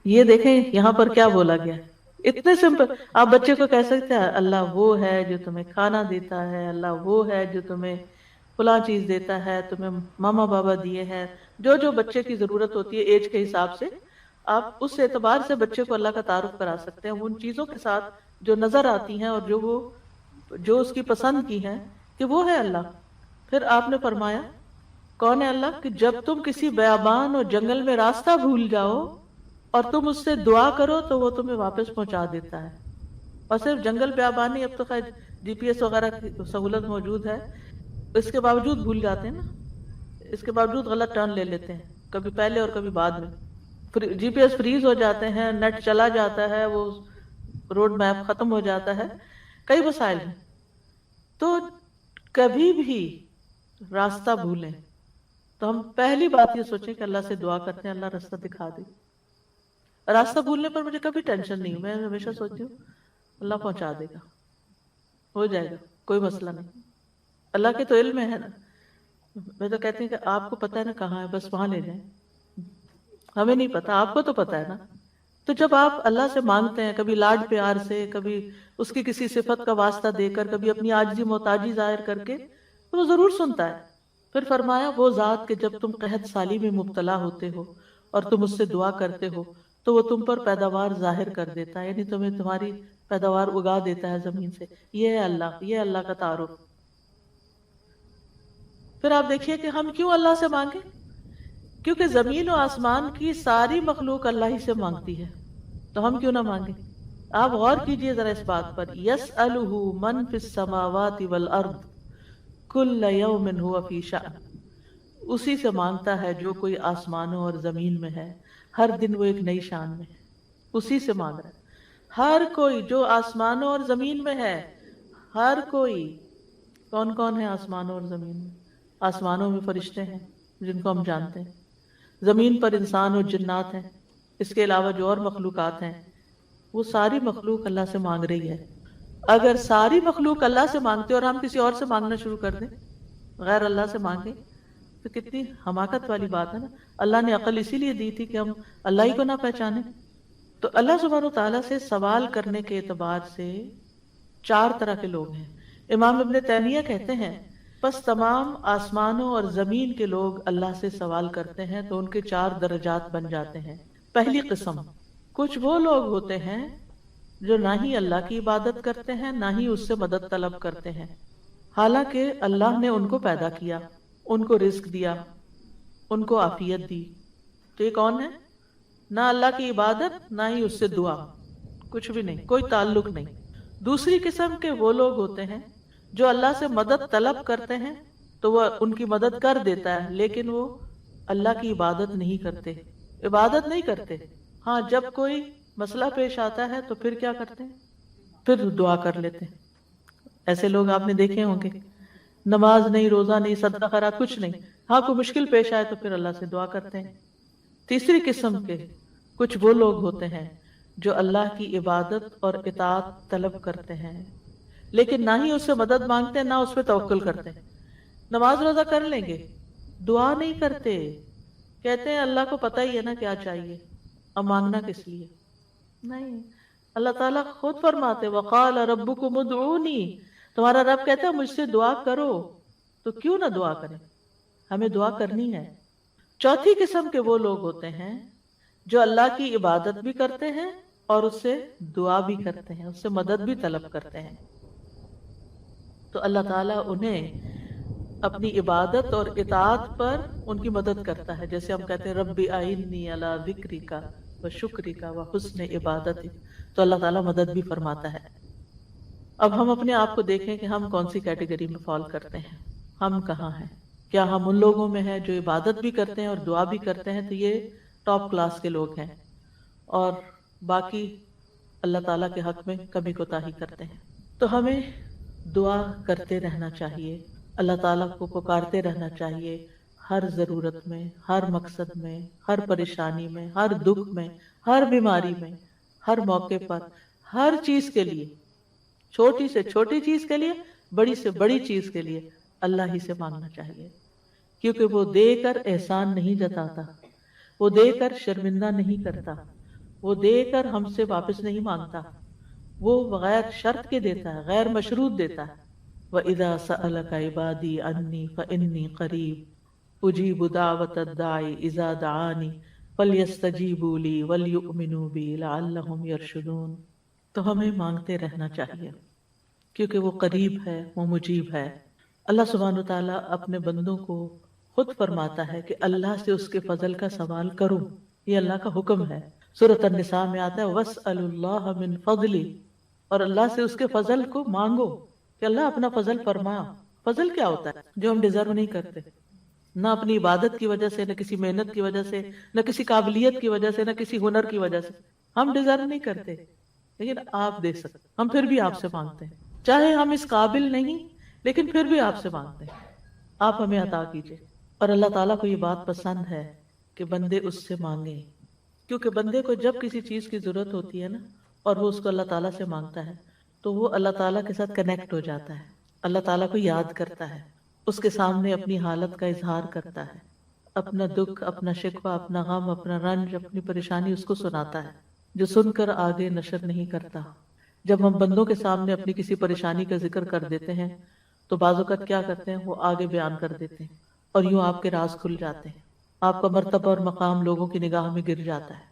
یہ دیکھیں یہاں پر کیا بولا گیا، اتنے سمپل۔ آپ بچے کو کہہ سکتے ہیں اللہ وہ ہے جو تمہیں کھانا دیتا ہے، اللہ وہ ہے جو تمہیں فلاں چیز دیتا ہے، تمہیں ماما بابا دیے ہیں، جو جو بچے کی ضرورت ہوتی ہے ایج کے حساب سے، آپ اس اعتبار سے بچے کو اللہ کا تعارف کرا سکتے ہیں ان چیزوں کے ساتھ جو نظر آتی ہیں اور جو اس کی پسند کی ہیں کہ وہ ہے اللہ۔ پھر آپ نے فرمایا کون ہے اللہ، کہ جب تم کسی بیابان اور جنگل میں راستہ بھول جاؤ اور تم اس سے دعا کرو تو وہ تمہیں واپس پہنچا دیتا ہے۔ اور صرف جنگل بیابانی، اب تو خیر جی پی ایس وغیرہ کی سہولت موجود ہے، اس کے باوجود بھول جاتے ہیں نا، اس کے باوجود غلط ٹرن لے لیتے ہیں، کبھی پہلے اور کبھی بعد میں، جی پی ایس فریز ہو جاتے ہیں، نیٹ چلا جاتا ہے، وہ روڈ میپ ختم ہو جاتا ہے، کئی مسائل ہیں۔ تو کبھی بھی راستہ بھولیں تو ہم پہلی بات یہ سوچیں کہ اللہ سے دعا کرتے ہیں اللہ راستہ دکھا دے۔ راستہ بھولنے پر مجھے کبھی ٹینشن نہیں، میں ہمیشہ سوچتی ہوں اللہ پہنچا دے گا، ہو جائے گا، کوئی مسئلہ نہیں، اللہ کے تو علم ہے نا۔ میں تو کہتی ہوں کہ آپ کو پتہ ہے نا کہاں ہے، بس وہاں لے جائیں، ہمیں نہیں پتا، آپ کو تو پتا ہے نا۔ تو جب آپ اللہ سے مانگتے ہیں، کبھی لاڈ پیار سے، کبھی اس کی کسی صفت کا واسطہ دے کر، کبھی اپنی عاجزی محتاجی ظاہر کر کے، تو وہ ضرور سنتا ہے۔ پھر فرمایا وہ ذات کہ جب تم قحط سالی میں مبتلا ہوتے ہو اور تم اس سے دعا کرتے ہو تو وہ تم پر پیداوار ظاہر کر دیتا ہے، یعنی تمہیں تمہاری پیداوار اگا دیتا ہے زمین سے۔ یہ ہے اللہ، یہ اللہ کا تعارف۔ پھر آپ دیکھیے کہ ہم کیوں اللہ سے مانگیں، کیونکہ زمین و آسمان کی ساری مخلوق اللہ ہی سے مانگتی ہے، تو ہم کیوں نہ مانگیں۔ آپ غور کیجئے ذرا اس بات پر، یسألہ من فی السماوات والارض کل یوم ہوا فی شأن، اسی سے مانگتا ہے جو کوئی آسمانوں اور زمین میں ہے، ہر دن وہ ایک نئی شان میں ہے، اسی سے مانگ رہا ہے۔ ہر کوئی جو آسمانوں اور زمین میں ہے، ہر کوئی، کون کون ہے آسمانوں اور زمین میں؟ آسمانوں میں فرشتے ہیں جن کو ہم جانتے ہیں، زمین پر انسان اور جنات ہیں، اس کے علاوہ جو اور مخلوقات ہیں، وہ ساری مخلوق اللہ سے مانگ رہی ہے۔ اگر ساری مخلوق اللہ سے مانگتے اور ہم کسی اور سے مانگنا شروع کر دیں، غیر اللہ سے مانگیں، تو کتنی حماقت والی بات ہے نا۔ اللہ نے عقل اسی لیے دی تھی کہ ہم اللہ ہی کو نہ پہچانیں۔ تو اللہ سبحانہ و تعالیٰ سے سوال کرنے کے اعتبار سے 4 طرح کے لوگ ہیں۔ امام ابن تیمیہ کہتے ہیں پس تمام آسمانوں اور زمین کے لوگ اللہ سے سوال کرتے ہیں تو ان کے 4 درجات بن جاتے ہیں۔ پہلی قسم، کچھ وہ لوگ ہوتے ہیں جو نہ ہی اللہ کی عبادت کرتے ہیں نہ ہی اس سے مدد طلب کرتے ہیں، حالانکہ اللہ نے ان کو پیدا کیا، ان کو رزق دیا، ان کو عافیت دی۔ تو یہ کون ہے؟ نہ اللہ کی عبادت نہ ہی اس سے دعا، کچھ بھی نہیں، کوئی تعلق نہیں۔ دوسری قسم کے وہ لوگ ہوتے ہیں جو اللہ سے مدد طلب کرتے ہیں تو وہ ان کی مدد کر دیتا ہے، لیکن وہ اللہ کی عبادت نہیں کرتے، عبادت نہیں کرتے۔ ہاں جب کوئی مسئلہ پیش آتا ہے تو پھر کیا کرتے ہیں؟ پھر دعا کر لیتے ہیں۔ ایسے لوگ آپ نے دیکھے ہوں گے، نماز نہیں، روزہ نہیں، صدقہ خیرات کچھ نہیں، ہاں کوئی مشکل پیش آئے تو پھر اللہ سے دعا کرتے ہیں۔ تیسری قسم کے کچھ وہ لوگ ہوتے ہیں جو اللہ کی عبادت اور اطاعت طلب کرتے ہیں، لیکن نہ ہی اس سے مدد مانگتے ہیں، نہ اس پہ توکل کرتے ہیں۔ نماز روزہ کر لیں گے، دعا نہیں کرتے، کہتے ہیں اللہ کو پتہ ہی ہے نا کیا چاہیے، اب مانگنا کس لیے؟ نہیں، اللہ تعالیٰ خود فرماتے وقال ربکم ادعونی، تمہارا رب کہتا ہے مجھ سے دعا کرو، تو کیوں نہ دعا کریں؟ ہمیں دعا کرنی ہے۔ چوتھی قسم کے وہ لوگ ہوتے ہیں جو اللہ کی عبادت بھی کرتے ہیں اور اس سے دعا بھی کرتے ہیں، اس سے مدد بھی طلب کرتے ہیں، تو اللہ تعالیٰ انہیں اپنی عبادت اور اطاعت پر ان کی مدد کرتا ہے۔ جیسے ہم کہتے ہیں ربی اعنی علی ذکرک و شکرک و حسن عبادتک، تو اللہ تعالیٰ مدد بھی فرماتا ہے۔ اب ہم اپنے آپ کو دیکھیں کہ ہم کون سی کیٹیگری میں فال کرتے ہیں، ہم کہاں ہیں؟ کیا ہم ان لوگوں میں ہیں جو عبادت بھی کرتے ہیں اور دعا بھی کرتے ہیں، تو یہ ٹاپ کلاس کے لوگ ہیں، اور باقی اللہ تعالیٰ کے حق میں کمی کوتاہی کرتے ہیں؟ تو ہمیں دعا کرتے رہنا چاہیے، اللہ تعالیٰ کو پکارتے رہنا چاہیے، ہر ضرورت میں، ہر مقصد میں، ہر پریشانی میں، ہر دکھ میں، ہر بیماری میں، ہر موقع پر، ہر چیز کے لیے، چھوٹی سے چھوٹی چیز کے لیے، بڑی سے بڑی چیز کے لیے اللہ ہی سے مانگنا چاہیے، کیونکہ وہ دے کر احسان نہیں جتاتا، وہ دے کر شرمندہ نہیں کرتا، وہ دے کر ہم سے واپس نہیں مانگتا، وہ بغیر شرط کے دیتا ہے، غیر مشروط دیتا ہے۔ وَإِذَا سَأَلَكَ عِبَادِي عَنِّي فَإِنِّي قَرِيبٌ أُجِيبُ دَعْوَةَ الدَّاعِ إِذَا دَعَانِ فَلْيَسْتَجِيبُوا لِي وَلْيُؤْمِنُوا بِي لَعَلَّهُمْ يَرْشُدُونَ۔ تو ہمیں مانگتے رہنا چاہیے، کیونکہ وہ قریب ہے، وہ مجیب ہے۔ اللہ سبحانہ وتعالیٰ اپنے بندوں کو خود فرماتا ہے کہ اللہ سے اس کے فضل کا سوال کرو، یہ اللہ کا حکم ہے۔ سورۃ النساء میں آتا ہے وَاسْأَلُوا اللَّهَ مِن فَضْلِهِ، اور اللہ سے اس کے فضل کو مانگو کہ اللہ اپنا فضل فرما۔ فضل کیا ہوتا ہے؟ جو ہم ڈیزرو نہیں کرتے، نہ اپنی عبادت کی وجہ سے، نہ کسی محنت کی وجہ سے، نہ کسی قابلیت کی وجہ سے، نہ کسی ہنر کی وجہ سے، ہم ڈیزرو نہیں کرتے، لیکن آپ دے سکتے، ہم پھر بھی آپ سے مانگتے ہیں، چاہے ہم اس قابل نہیں لیکن پھر بھی آپ سے مانگتے ہیں، آپ ہمیں عطا کیجئے۔ اور اللہ تعالیٰ کو یہ بات پسند ہے کہ بندے اس سے مانگیں، کیونکہ بندے کو جب کسی چیز کی ضرورت ہوتی ہے نا، اور وہ اس کو اللہ تعالیٰ سے مانگتا ہے، تو وہ اللہ تعالیٰ کے ساتھ کنیکٹ ہو جاتا ہے، اللہ تعالیٰ کو یاد کرتا ہے، اس کے سامنے اپنی حالت کا اظہار کرتا ہے، اپنا دکھ، اپنا شکوہ، اپنا غم، اپنا رنج، اپنی پریشانی اس کو سناتا ہے، جو سن کر آگے نشر نہیں کرتا۔ جب ہم بندوں کے سامنے اپنی کسی پریشانی کا ذکر کر دیتے ہیں تو بعض اوقات کیا کرتے ہیں، وہ آگے بیان کر دیتے ہیں، اور یوں آپ کے راز کھل جاتے ہیں، آپ کا مرتبہ اور مقام لوگوں کی نگاہ میں گر جاتا ہے،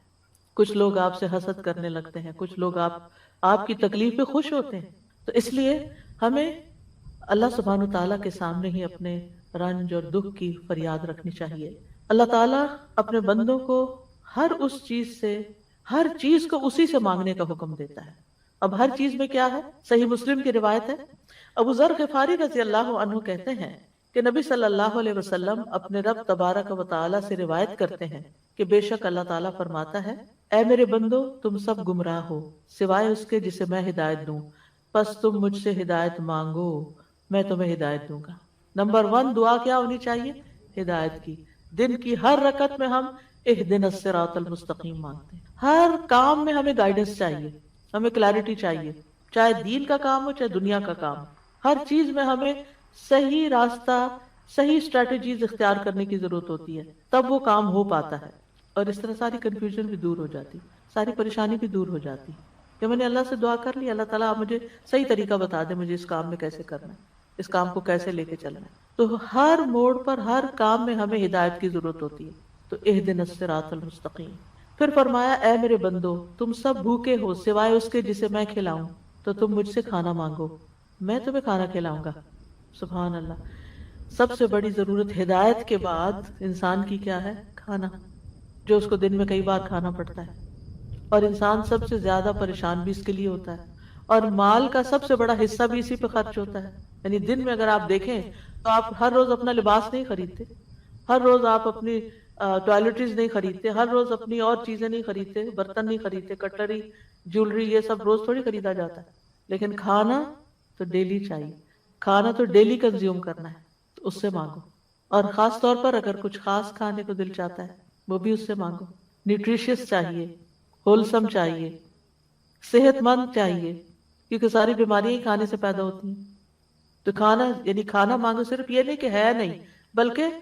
کچھ لوگ آپ سے حسد کرنے لگتے ہیں، کچھ لوگ آپ کی تکلیف پہ خوش ہوتے ہیں۔ تو اس لیے ہمیں اللہ سبحانہ وتعالیٰ کے سامنے ہی اپنے رنج اور دکھ کی فریاد رکھنی چاہیے۔ اللہ تعالیٰ اپنے بندوں کو ہر اس چیز سے، ہر چیز کو اسی سے مانگنے کا حکم دیتا ہے۔ اب ہر چیز میں کیا ہے؟ صحیح مسلم کی روایت ہے، ابو ذر غفاری رضی اللہ عنہ کہتے ہیں کہ نبی صلی اللہ علیہ وسلم اپنے رب تبارک و تعالیٰ سے روایت کرتے ہیں کہ بے شک اللہ تعالیٰ فرماتا ہے، اے میرے بندو تم سب گمراہ ہو سوائے اس کے جسے میں ہدایت دوں، پس تم مجھ سے ہدایت مانگو، میں تمہیں ہدایت دوں گا۔ نمبر 1 دعا کیا ہونی چاہیے؟ ہدایت کی۔ دن کی ہر رکعت میں ہم اہدنا الصراط المستقیم مانگتے ہیں، ہر کام میں ہمیں گائیڈنس چاہیے، ہمیں کلیرٹی چاہیے، چاہے دین کا کام ہو چاہے دنیا کا کام، ہر چیز میں ہمیں صحیح راستہ، صحیح اسٹریٹجیز اختیار کرنے کی ضرورت ہوتی ہے، تب وہ کام ہو پاتا ہے، اور اس طرح ساری کنفیوژن بھی دور ہو جاتی، ساری پریشانی بھی دور ہو جاتی کہ میں نے اللہ سے دعا کر لی، اللہ تعالیٰ آپ مجھے صحیح طریقہ بتا دے، مجھے اس کام میں کیسے کرنا ہے، اس کام کو کیسے لے کے چلنا ہے۔ تو ہر موڑ پر، ہر کام میں ہمیں ہدایت کی ضرورت ہوتی ہے، تو اہدنا الصراط المستقیم۔ پھر فرمایا، اے میرے بندو تم سب بھوکے ہو سوائے اس کے جسے میں کھلاؤں، تو تم مجھ سے کھانا مانگو، میں تمہیں کھانا کھلاؤں گا۔ سبحان اللہ، سب سے بڑی ضرورت ہدایت کے بعد انسان کی کیا ہے؟ کھانا، جو اس کو دن میں کئی بار کھانا پڑتا ہے، اور انسان سب سے زیادہ پریشان بھی اس کے لیے ہوتا ہے، اور مال کا سب سے بڑا حصہ بھی اسی پہ خرچ ہوتا ہے. یعنی دن میں اگر آپ دیکھیں تو آپ ہر روز اپنا لباس نہیں خریدتے، ہر روز آپ اپنی ٹوائلٹریز نہیں خریدتے، ہر روز اپنی اور چیزیں نہیں خریدتے، برتن نہیں خریدتے، کٹلری، جیولری، یہ سب روز تھوڑی خریدا جاتا ہے. لیکن کھانا تو ڈیلی چاہیے، کھانا تو ڈیلی کنزیوم کرنا ہے، تو اس سے مانگو. اور خاص طور پر اگر کچھ خاص کھانے کو دل چاہتا ہے وہ بھی اس سے مانگو. نیوٹریشس چاہیے، ہولسم چاہیے، صحت مند چاہیے، کیونکہ ساری بیماریاں ہی کھانے سے پیدا ہوتی ہیں. تو کھانا یعنی کھانا مانگو صرف یہ نہیں کہ ہے نہیں، بلکہ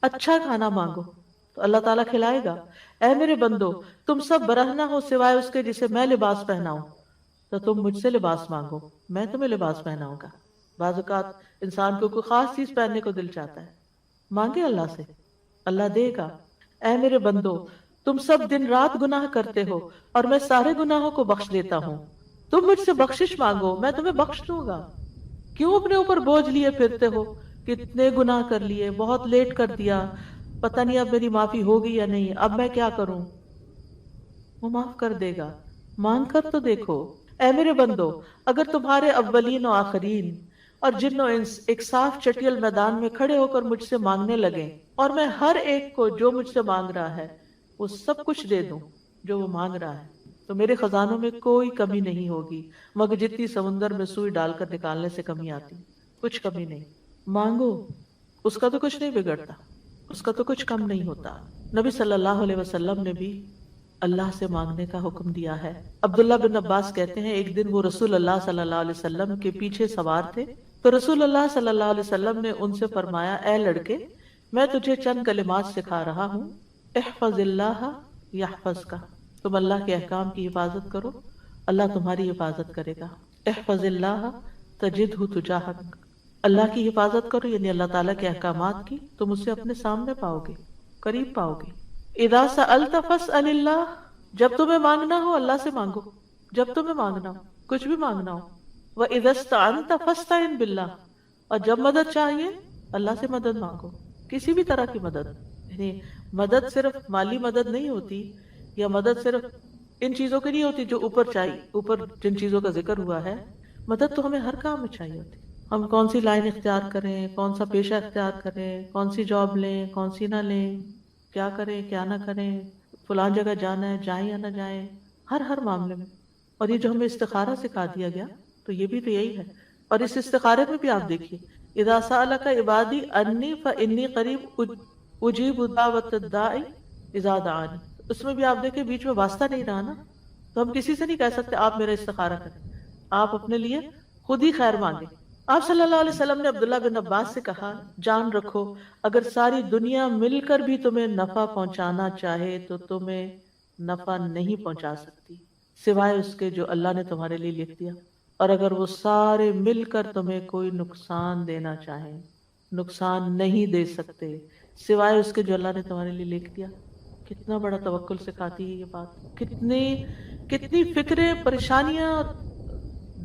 اچھا کھانا مانگو تو اللہ تعالیٰ کھلائے گا. اے میرے بندو، تم سب برہنہ ہو سوائے اس کے جسے میں لباس پہناؤں، تو تم مجھ سے لباس مانگو، میں تمہیں لباس پہناؤں گا. بعض اوقات انسان کو کوئی خاص چیز پہننے کو دل چاہتا ہے، مانگے اللہ سے، اللہ دے گا. اے میرے بندو، تم سب دن رات گناہ کرتے ہو اور میں سارے گناہوں کو بخش دیتا ہوں، تم مجھ سے بخشش مانگو میں تمہیں بخش دوں گا. کیوں اپنے اوپر بوجھ لیے پھرتے ہو؟ کتنے گناہ کر لیے، بہت لیٹ کر دیا، پتہ نہیں اب میری معافی ہوگی یا نہیں، اب میں کیا کروں؟ وہ معاف کر دے گا، مانگ کر تو دیکھو. اے میرے بندو، اگر تمہارے اولین و آخرین اور جن و انس ایک صاف چٹیل میدان میں کھڑے ہو کر مجھ سے مانگنے لگیں اور میں ہر ایک کو جو مجھ سے مانگ رہا ہے وہ سب کچھ دے دوں جو وہ مانگ رہا ہے، تو میرے خزانوں میں کوئی کمی نہیں ہوگی مگر جتنی سمندر میں سوئی ڈال کر نکالنے سے کمی آتی، کچھ کمی نہیں. مانگو، اس کا تو کچھ نہیں بگڑتا، اس کا تو کچھ کم نہیں ہوتا. نبی صلی اللہ علیہ وسلم نے بھی اللہ سے مانگنے کا حکم دیا ہے. عبداللہ بن عباس کہتے ہیں ایک دن وہ رسول اللہ صلی اللہ علیہ وسلم کے پیچھے سوار تھے تو رسول اللہ صلی اللہ علیہ وسلم نے ان سے فرمایا، اے لڑکے، میں تجھے چند کلمات سکھا رہا ہوں، احفظ اللہ یحفظ کا، تم اللہ کے احکام کی حفاظت کرو اللہ تمہاری حفاظت کرے گا. احفظ اللہ تجدہ تجاہک، اللہ کی حفاظت کرو یعنی اللہ تعالیٰ کے احکامات کی، تم اسے اپنے سامنے پاؤ گے، قریب پاؤ گے. اذا سألت فاسأل اللہ، جب تمہیں مانگنا ہو اللہ سے مانگو، جب تمہیں مانگنا ہو، کچھ بھی مانگنا ہو. وَإِذَا اسْتَعَنْتَ فَاسْتَعِنْ بِاللَّهِ، اور جب مدد چاہیے اللہ سے مدد مانگو، کسی بھی طرح کی مدد. یعنی مدد صرف مالی مدد نہیں ہوتی، یا مدد صرف ان چیزوں کی نہیں ہوتی جو اوپر چاہیے، اوپر جن چیزوں کا ذکر ہوا ہے. مدد تو ہمیں ہر کام میں چاہیے ہوتی. ہم کون سی لائن اختیار کریں، کون سا پیشہ اختیار کریں، کون سی جاب لیں، کون سی نہ لیں، کیا کریں کیا نہ کریں، فلان جگہ جانا ہے جائیں یا نہ جائیں، ہر معاملے میں. اور یہ جو ہمیں استخارہ سکھا دیا گیا تو یہ بھی تو یہی ہے. اور اس استخارے میں بھی آپ دیکھیے، اذا سألک عبادی انی فانی قریب اجیب دعوت الداعی اذا دعانی، اس میں بھی آپ دیکھیں بیچ میں واسطہ نہیں رہا نا. تو ہم کسی سے نہیں کہہ سکتے آپ میرا استخارہ کریں، آپ اپنے لیے خود ہی خیر مانگیں. آپ صلی اللہ علیہ وسلم نے عبداللہ بن عباس سے کہا، جان رکھو اگر ساری دنیا مل کر بھی تمہیں نفع پہنچانا چاہے تو تمہیں نفع نہیں پہنچا سکتی سوائے اس کے جو اللہ نے تمہارے لیے لکھ دیا. اور اگر وہ سارے مل کر تمہیں کوئی نقصان دینا چاہیں، نقصان نہیں دے سکتے سوائے اس کے جو اللہ نے تمہارے لیے لکھ دیا. کتنا بڑا توکل سکھاتی ہے یہ بات. کتنی فکریں، پریشانیاں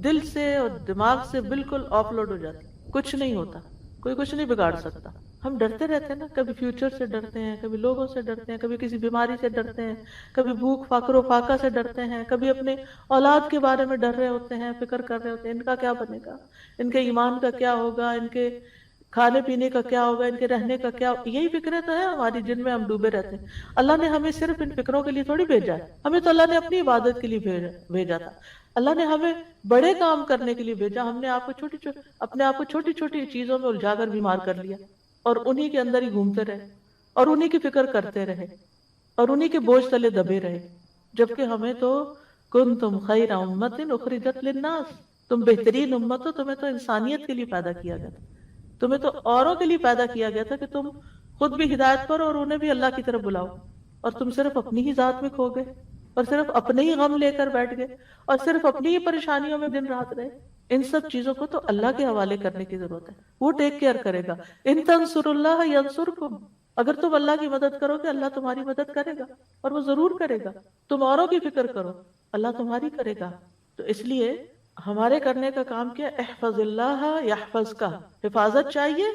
دل سے اور دماغ سے بالکل آف لوڈ ہو جاتی، کچھ نہیں ہوتا، کوئی کچھ نہیں بگاڑ سکتا. ہم ڈرتے رہتے ہیں نا، کبھی فیوچر سے ڈرتے ہیں، کبھی لوگوں سے ڈرتے ہیں، کبھی کسی بیماری سے ڈرتے ہیں، کبھی بھوک فقر و فاقہ سے ڈرتے ہیں، کبھی اپنے اولاد کے بارے میں ڈر رہے ہوتے ہیں، فکر کر رہے ہوتے ہیں ان کا کیا بنے گا، ان کے ایمان کا کیا ہوگا، ان کے کھانے پینے کا کیا ہوگا، ان کے رہنے کا کیا. یہی فکریں تو ہیں ہماری جن میں ہم ڈوبے رہتے ہیں. اللہ نے ہمیں صرف ان فکروں کے لیے تھوڑی بھیجا ہے، ہمیں تو اللہ نے اپنی عبادت کے لیے بھیجا تھا. اللہ نے ہمیں بڑے کام کرنے کے لیے بھیجا، ہم نے اپنے آپ کو چھوٹی چھوٹی چیزوں میں الجھا کر بیمار کر لیا اور انہی کے اندر ہی گھومتے رہے اور انہی کی فکر کرتے رہے اور انہی کے بوجھ تلے دبے رہے. جبکہ ہمیں تو کنتم خیر امت اخرجت للناس، تم بہترین امت ہو، تمہیں تو انسانیت کے لیے پیدا کیا گیا تھا، تمہیں تو اوروں کے لیے پیدا کیا گیا تھا کہ تم خود بھی ہدایت کرو اور انہیں بھی اللہ کی طرف بلاؤ. اور تم صرف اپنی ہی ذات میں کھو گئے اور صرف اپنے ہی غم لے کر بیٹھ گئے اور صرف اپنی ہی پریشانیوں میں دن رات رہے. ان سب چیزوں کو تو اللہ کے حوالے کرنے کی ضرورت ہے، وہ ٹیک کیئر کرے گا. ان تنصروا اللہ ینصرکم، اگر تم اللہ کی مدد کرو گے اللہ تمہاری مدد کرے گا اور وہ ضرور کرے گا. تم اوروں کی فکر کرو اللہ تمہاری کرے گا. تو اس لیے ہمارے کرنے کا کام کیا، احفظ اللہ یحفظ کا، حفاظت چاہیے.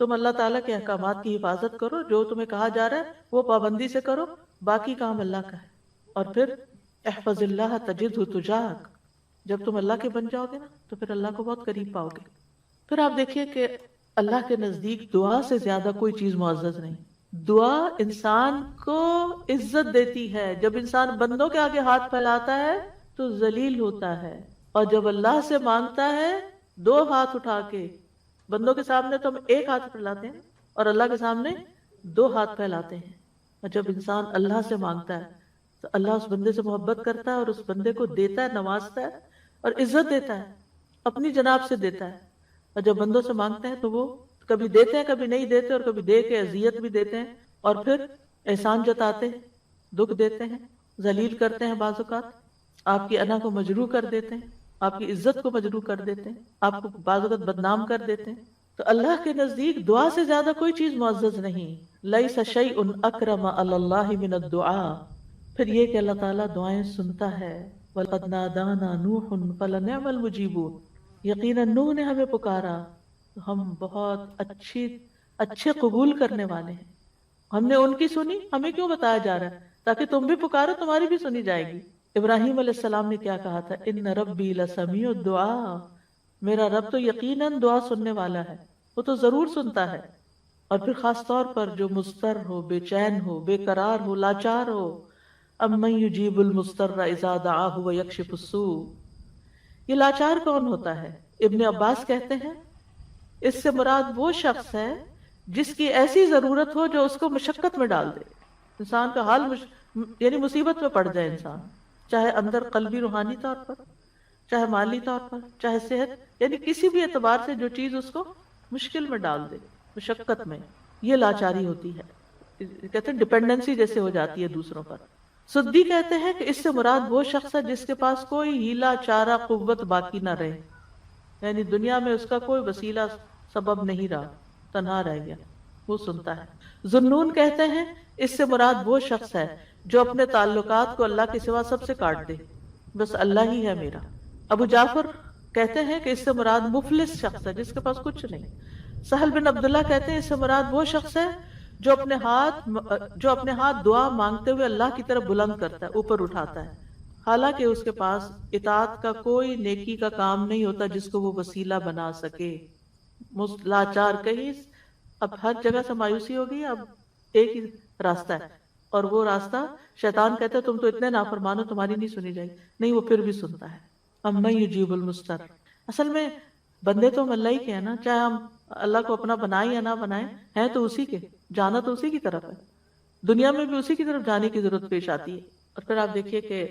تم اللہ تعالیٰ کے احکامات کی حفاظت کرو، جو تمہیں کہا جا رہا ہے وہ پابندی سے کرو، باقی کام اللہ کا ہے. اور پھر احفظ اللہ تجدہ تجاہک، جب تم اللہ کے بن جاؤ گے نا تو پھر اللہ کو بہت قریب پاؤ گے. پھر آپ دیکھیے کہ اللہ کے نزدیک دعا سے زیادہ کوئی چیز معزز نہیں. دعا انسان کو عزت دیتی ہے. جب انسان بندوں کے آگے ہاتھ پھیلاتا ہے تو ذلیل ہوتا ہے، اور جب اللہ سے مانگتا ہے دو ہاتھ اٹھا کے، بندوں کے سامنے تو ہم ایک ہاتھ پھیلاتے ہیں اور اللہ کے سامنے دو ہاتھ پھیلاتے ہیں. اور جب انسان اللہ سے مانگتا ہے تو اللہ اس بندے سے محبت کرتا ہے اور اس بندے کو دیتا ہے، نوازتا ہے اور عزت دیتا ہے، اپنی جناب سے دیتا ہے. اور جب بندوں سے مانگتے ہیں تو وہ کبھی دیتے ہیں کبھی نہیں دیتے، اور کبھی دے کے اذیت بھی دیتے ہیں، اور پھر احسان جتاتے ہیں، دکھ دیتے ہیں، ذلیل کرتے ہیں، بعض اوقات آپ کی انا کو مجروح کر دیتے ہیں، آپ کی عزت کو مجروح کر دیتے ہیں، آپ کو بعض اوقات بدنام کر دیتے ہیں. تو اللہ کے نزدیک دعا سے زیادہ کوئی چیز معزز نہیں. لیس شیء اکرم علی اللہ من الدعاء. پھر یہ کہ اللہ تعالیٰ دعائیں سنتا ہے. وَلَقَدْ نَادَانَا نُوحٌ فَلَنِعْمَ الْمُجِيبُونَ. یقیناً نوح نے ہمیں پکارا تو ہم بہت اچھے قبول کرنے والے ہیں. ہم نے ان کی سنی، ہمیں کیوں بتایا جا رہا ہے؟ تاکہ تم بھی پکارو، تمہاری بھی سنی جائے گی. ابراہیم علیہ السلام نے کیا کہا تھا؟ ان ربی لسمیع الدعاء. میرا رب تو یقیناً دعا سننے والا ہے، وہ تو ضرور سنتا ہے. اور پھر خاص طور پر جو مضطر ہو، بے چین ہو، بے قرار ہو، لاچار ہو. امن یجیب المضطر اذا دعاہ ویکشف السوء. یہ لاچار کون ہوتا ہے؟ ابن عباس کہتے ہیں اس سے مراد وہ شخص ہے جس کی ایسی ضرورت ہو جو اس کو مشقت میں ڈال دے. انسان کا حال یعنی مصیبت میں پڑ جائے انسان، چاہے اندر قلبی روحانی طور پر، چاہے مالی طور پر، چاہے صحت، یعنی کسی بھی اعتبار سے جو چیز اس کو مشکل میں ڈال دے، مشقت میں. یہ لاچاری ہوتی ہے. کہتے ہیں ڈپینڈنسی جیسے ہو جاتی ہے دوسروں پر. سدی کہتے ہیں کہ اس سے مراد وہ شخص ہے جس کے پاس کوئی ہیلا چارہ قوت باقی نہ رہے، یعنی دنیا میں اس کا کوئی وسیلہ سبب نہیں رہا، تنہا رہ گیا، وہ سنتا ہے. ذنون کہتے ہیں اس سے مراد وہ شخص ہے جو اپنے تعلقات کو اللہ کے سوا سب سے کاٹ دے، بس اللہ ہی ہے میرا. ابو جعفر کہتے ہیں کہ اس سے مراد مفلس شخص ہے جس کے پاس کچھ نہیں. سہل بن عبداللہ کہتے ہیں اس سے مراد وہ شخص ہے جو اپنے ہاتھ دعا مانگتے ہوئے اللہ کی طرف بلند کرتا ہے، اوپر اٹھاتا ہے، حالانکہ اس کے پاس اطاعت کا کوئی نیکی کا کام نہیں ہوتا جس کو وہ وسیلہ بنا سکے. لاچار کہیں اب ہر جگہ سے مایوسی ہو گئی. اب ایک ہی راستہ ہے، اور وہ راستہ شیطان کہتا ہے تم تو اتنے نافرمان ہو، تمہاری نہیں سنی جائے گی. نہیں، وہ پھر بھی سنتا ہے. امن یجیب المضطر. اصل میں بندے تو ہم اللہ ہی کے ہیں نا، چاہے ہم اللہ کو اپنا بنائیں یا نہ بنائیں، ہیں تو اسی کے، جانا تو اسی کی طرف ہے، دنیا میں بھی اسی کی طرف جانے کی ضرورت پیش آتی ہے. اور پھر آپ دیکھیے کہ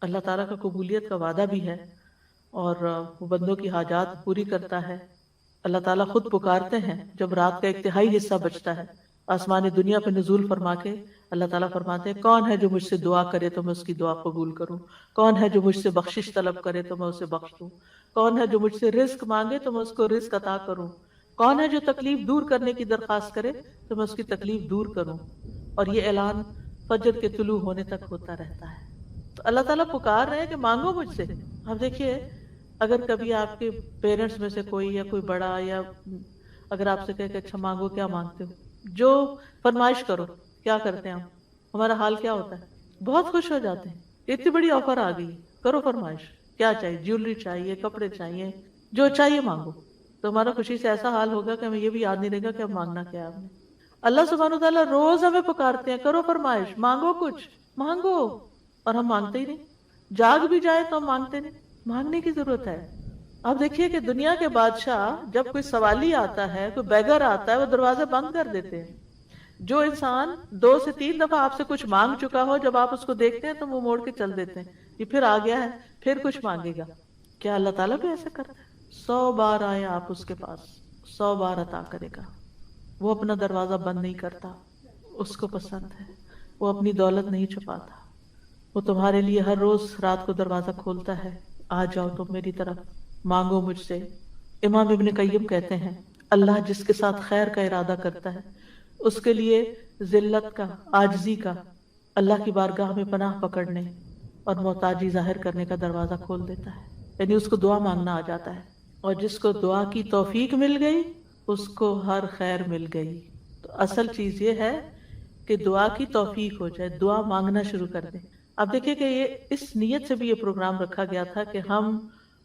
اللہ تعالیٰ کا قبولیت کا وعدہ بھی ہے، اور وہ بندوں کی حاجات پوری کرتا ہے. اللہ تعالیٰ خود پکارتے ہیں جب رات کا ایک تہائی حصہ بچتا ہے، آسمان دنیا پہ نزول فرما کے اللہ تعالیٰ فرماتے ہیں کون ہے جو مجھ سے دعا کرے تو میں اس کی دعا قبول کروں، کون ہے جو مجھ سے بخشش طلب کرے تو میں اسے بخش دوں، کون ہے جو مجھ سے رزق مانگے تو میں اس کو رزق عطا کروں، کون ہے جو تکلیف دور کرنے کی درخواست کرے تو میں اس کی تکلیف دور کروں. اور یہ اعلان فجر کے طلوع ہونے تک ہوتا رہتا ہے. تو اللہ تعالیٰ پکار رہے ہیں کہ مانگو مجھ سے. اب دیکھیے اگر کبھی آپ کے پیرنٹس میں سے کوئی یا کوئی بڑا یا اگر آپ سے کہے کہ اچھا مانگو، کیا مانگتے ہو، جو فرمائش کرو، کیا کرتے ہیں ہم؟ ہمارا حال کیا ہوتا ہے؟ بہت خوش ہو جاتے ہیں، اتنی بڑی آفر آ گئی، کرو فرمائش، کیا چاہیے، جیولری چاہیے، کپڑے چاہیے، جو چاہیے مانگو. تو ہمارا خوشی سے ایسا حال ہوگا کہ ہمیں یہ بھی یاد نہیں رہے گا کہ اب مانگنا کیا ہے آپ نے. اللہ سبحانہ وتعالیٰ روز ہمیں پکارتے ہیں کرو فرمائش، مانگو کچھ، مانگو، اور ہم مانگتے ہی نہیں. جاگ بھی جائے تو ہم مانگتے نہیں. مانگنے کی ضرورت ہے. اب دیکھیے کہ دنیا کے بادشاہ جب کوئی سوالی آتا ہے، کوئی بیگر آتا ہے، وہ دروازے بند کر دیتے ہیں. جو انسان 2 سے 3 دفعہ آپ سے کچھ مانگ چکا ہو، جب آپ اس کو دیکھتے ہیں تو وہ موڑ کے چل دیتے ہیں، یہ پھر آ گیا ہے، پھر کچھ مانگے گا. کیا اللہ تعالیٰ بھی ایسا کرتا ہے؟ 100 بار آئے آپ اس کے پاس، 100 بار عطا کرے گا. وہ اپنا دروازہ بند نہیں کرتا، اس کو پسند ہے، وہ اپنی دولت نہیں چھپاتا، وہ تمہارے لیے ہر روز رات کو دروازہ کھولتا ہے، آ جاؤ تم میری طرف، مانگو مجھ سے. امام ابن قیم کہتے ہیں اللہ جس کے ساتھ خیر کا ارادہ کرتا ہے اس کے لیے ذلت کا، عاجزی کا، اللہ کی بارگاہ میں پناہ پکڑنے اور محتاجی ظاہر کرنے کا دروازہ کھول دیتا ہے. یعنی اس کو دعا مانگنا آ جاتا ہے، اور جس کو دعا کی توفیق مل گئی اس کو ہر خیر مل گئی. تو اصل چیز یہ ہے کہ دعا کی توفیق ہو جائے، دعا مانگنا شروع کر دیں. آپ دیکھیں کہ یہ اس نیت سے بھی یہ پروگرام رکھا گیا تھا کہ ہم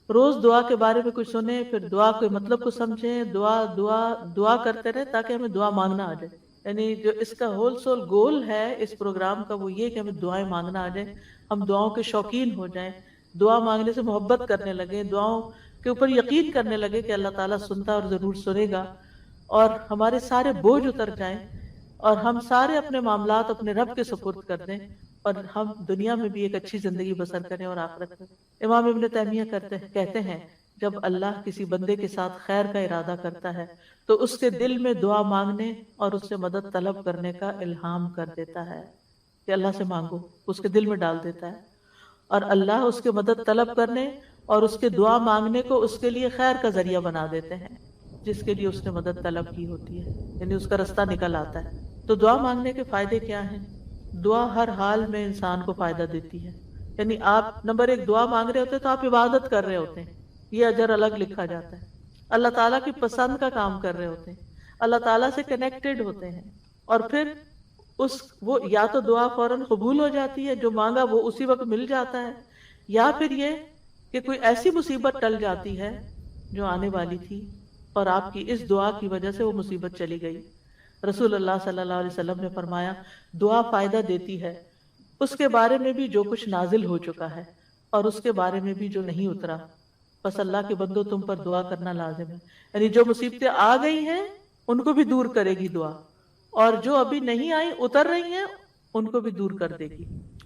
روز دعا کے بارے میں کچھ سنیں، پھر دعا کے مطلب کو سمجھیں، دعا دعا دعا کرتے رہیں تاکہ ہمیں دعا مانگنا آ جائے. یعنی جو اس کا ہول سول گول ہے اس پروگرام کا وہ یہ کہ ہمیں دعائیں مانگنا آ جائے، ہم دعاؤں کے شوقین ہو جائیں، دعا مانگنے سے محبت کرنے لگے، دعاؤں کے اوپر یقین کرنے لگے کہ اللہ تعالیٰ سنتا اور ضرور سنے گا، اور ہمارے سارے بوجھ اتر جائیں اور ہم سارے اپنے معاملات اپنے رب کے سپرد کر دیں، اور ہم دنیا میں بھی ایک اچھی زندگی بسر کریں اور آخرت میں. امام ابن تیمیہ کہتے ہیں جب اللہ کسی بندے کے ساتھ خیر کا ارادہ کرتا ہے تو اس کے دل میں دعا مانگنے اور اس سے مدد طلب کرنے کا الہام کر دیتا ہے کہ اللہ سے مانگو، اس کے دل میں ڈال دیتا ہے، اور اللہ اس کے مدد طلب کرنے اور اس کے دعا مانگنے کو اس کے لیے خیر کا ذریعہ بنا دیتے ہیں جس کے لیے اس نے مدد طلب کی ہوتی ہے، یعنی اس کا رستہ نکل آتا ہے. تو دعا مانگنے کے فائدے کیا ہیں؟ دعا ہر حال میں انسان کو فائدہ دیتی ہے. یعنی آپ نمبر ایک دعا مانگ رہے ہوتے تو آپ عبادت کر رہے ہوتے ہیں، یہ اجر الگ لکھا جاتا ہے. اللہ تعالیٰ کی پسند کا کام کر رہے ہوتے ہیں، اللہ تعالیٰ سے کنیکٹڈ ہوتے ہیں، اور پھر وہ یا تو دعا فوراً قبول ہو جاتی ہے، جو مانگا وہ اسی وقت مل جاتا ہے، یا پھر یہ کہ کوئی ایسی مصیبت ٹل جاتی ہے جو آنے والی تھی اور آپ کی اس دعا کی وجہ سے وہ مصیبت چلی گئی. رسول اللہ صلی اللہ علیہ وسلم نے فرمایا دعا فائدہ دیتی ہے اس کے بارے میں بھی جو کچھ نازل ہو چکا ہے اور اس کے بارے میں بھی جو نہیں اترا. بس اللہ کے بندو تم پر دعا کرنا لازم ہے، یعنی جو مصیبتیں آ گئی ہیں ان کو بھی دور کرے گی دعا، اور جو ابھی نہیں آئی اتر رہی ہیں ان کو بھی دور کر دے گی،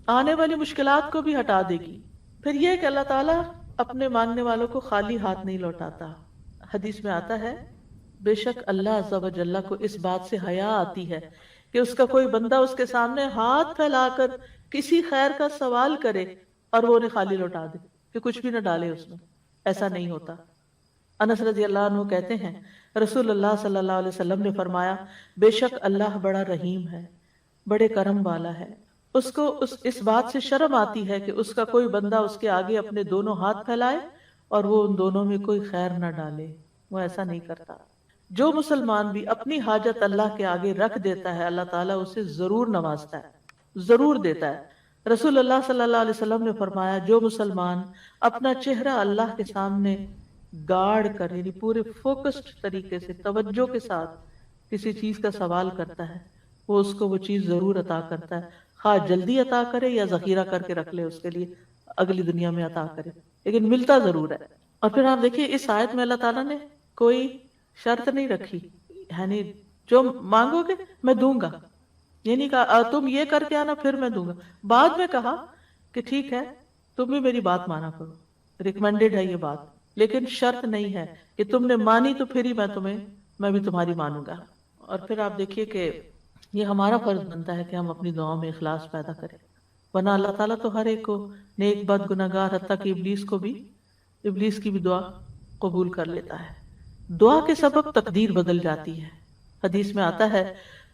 آنے والی مشکلات کو بھی ہٹا دے گی. پھر یہ کہ اللہ تعالیٰ اپنے مانگنے والوں کو خالی ہاتھ نہیں لوٹاتا. حدیث میں آتا ہے بے شک اللہ عز و جل کو اس بات سے حیا آتی ہے کہ اس کا کوئی بندہ اس کے سامنے ہاتھ پھیلا کر کسی خیر کا سوال کرے اور وہ انہیں خالی لوٹا دے، کہ کچھ بھی نہ ڈالے اس میں. ایسا نہیں ہوتا. انس رضی اللہ عنہ کہتے ہیں رسول اللہ صلی اللہ علیہ وسلم نے فرمایا بے شک اللہ بڑا رحیم ہے، بڑے کرم والا ہے. اس کو اس بات سے شرم آتی ہے کہ اس کا کوئی بندہ اس کے آگے اپنے دونوں ہاتھ پھیلائے اور وہ ان دونوں میں کوئی خیر نہ ڈالے. وہ ایسا نہیں کرتا. جو مسلمان بھی اپنی حاجت اللہ کے آگے رکھ دیتا ہے اللہ تعالیٰ اسے ضرور نوازتا ہے، ضرور دیتا ہے. رسول اللہ صلی اللہ علیہ وسلم نے فرمایا جو مسلمان اپنا چہرہ اللہ کے سامنے گاڑ کر، یعنی پورے فوکسڈ طریقے سے توجہ کے ساتھ کسی چیز کا سوال کرتا ہے وہ اس کو وہ چیز ضرور عطا کرتا ہے، خواہ جلدی عطا کرے یا ذخیرہ کر کے رکھ لے اس کے لیے اگلی دنیا میں عطا کرے، لیکن ملتا ضرور ہے. اور پھر آپ دیکھیے اس آیت میں اللہ تعالیٰ نے کوئی شرط نہیں رکھی، یعنی جو مانگو گے میں دوں گا، یعنی کہا تم یہ کر کے آنا پھر میں دوں گا. بعد میں کہا کہ ٹھیک ہے تم بھی میری بات مانا کرو، ریکمینڈڈ ہے یہ بات، لیکن شرط نہیں ہے کہ تم نے مانی تو پھر ہی میں بھی تمہاری مانوں گا. اور پھر آپ دیکھیے کہ یہ ہمارا فرض بنتا ہے کہ ہم اپنی دعاؤں میں اخلاص پیدا کریں، ورنہ اللہ تعالیٰ تو ہر ایک کو نیک بد گناہگار حتیٰ کہ ابلیس کی بھی دعا قبول کر لیتا ہے. دعا کے سبب تقدیر بدل جاتی ہے. حدیث میں آتا ہے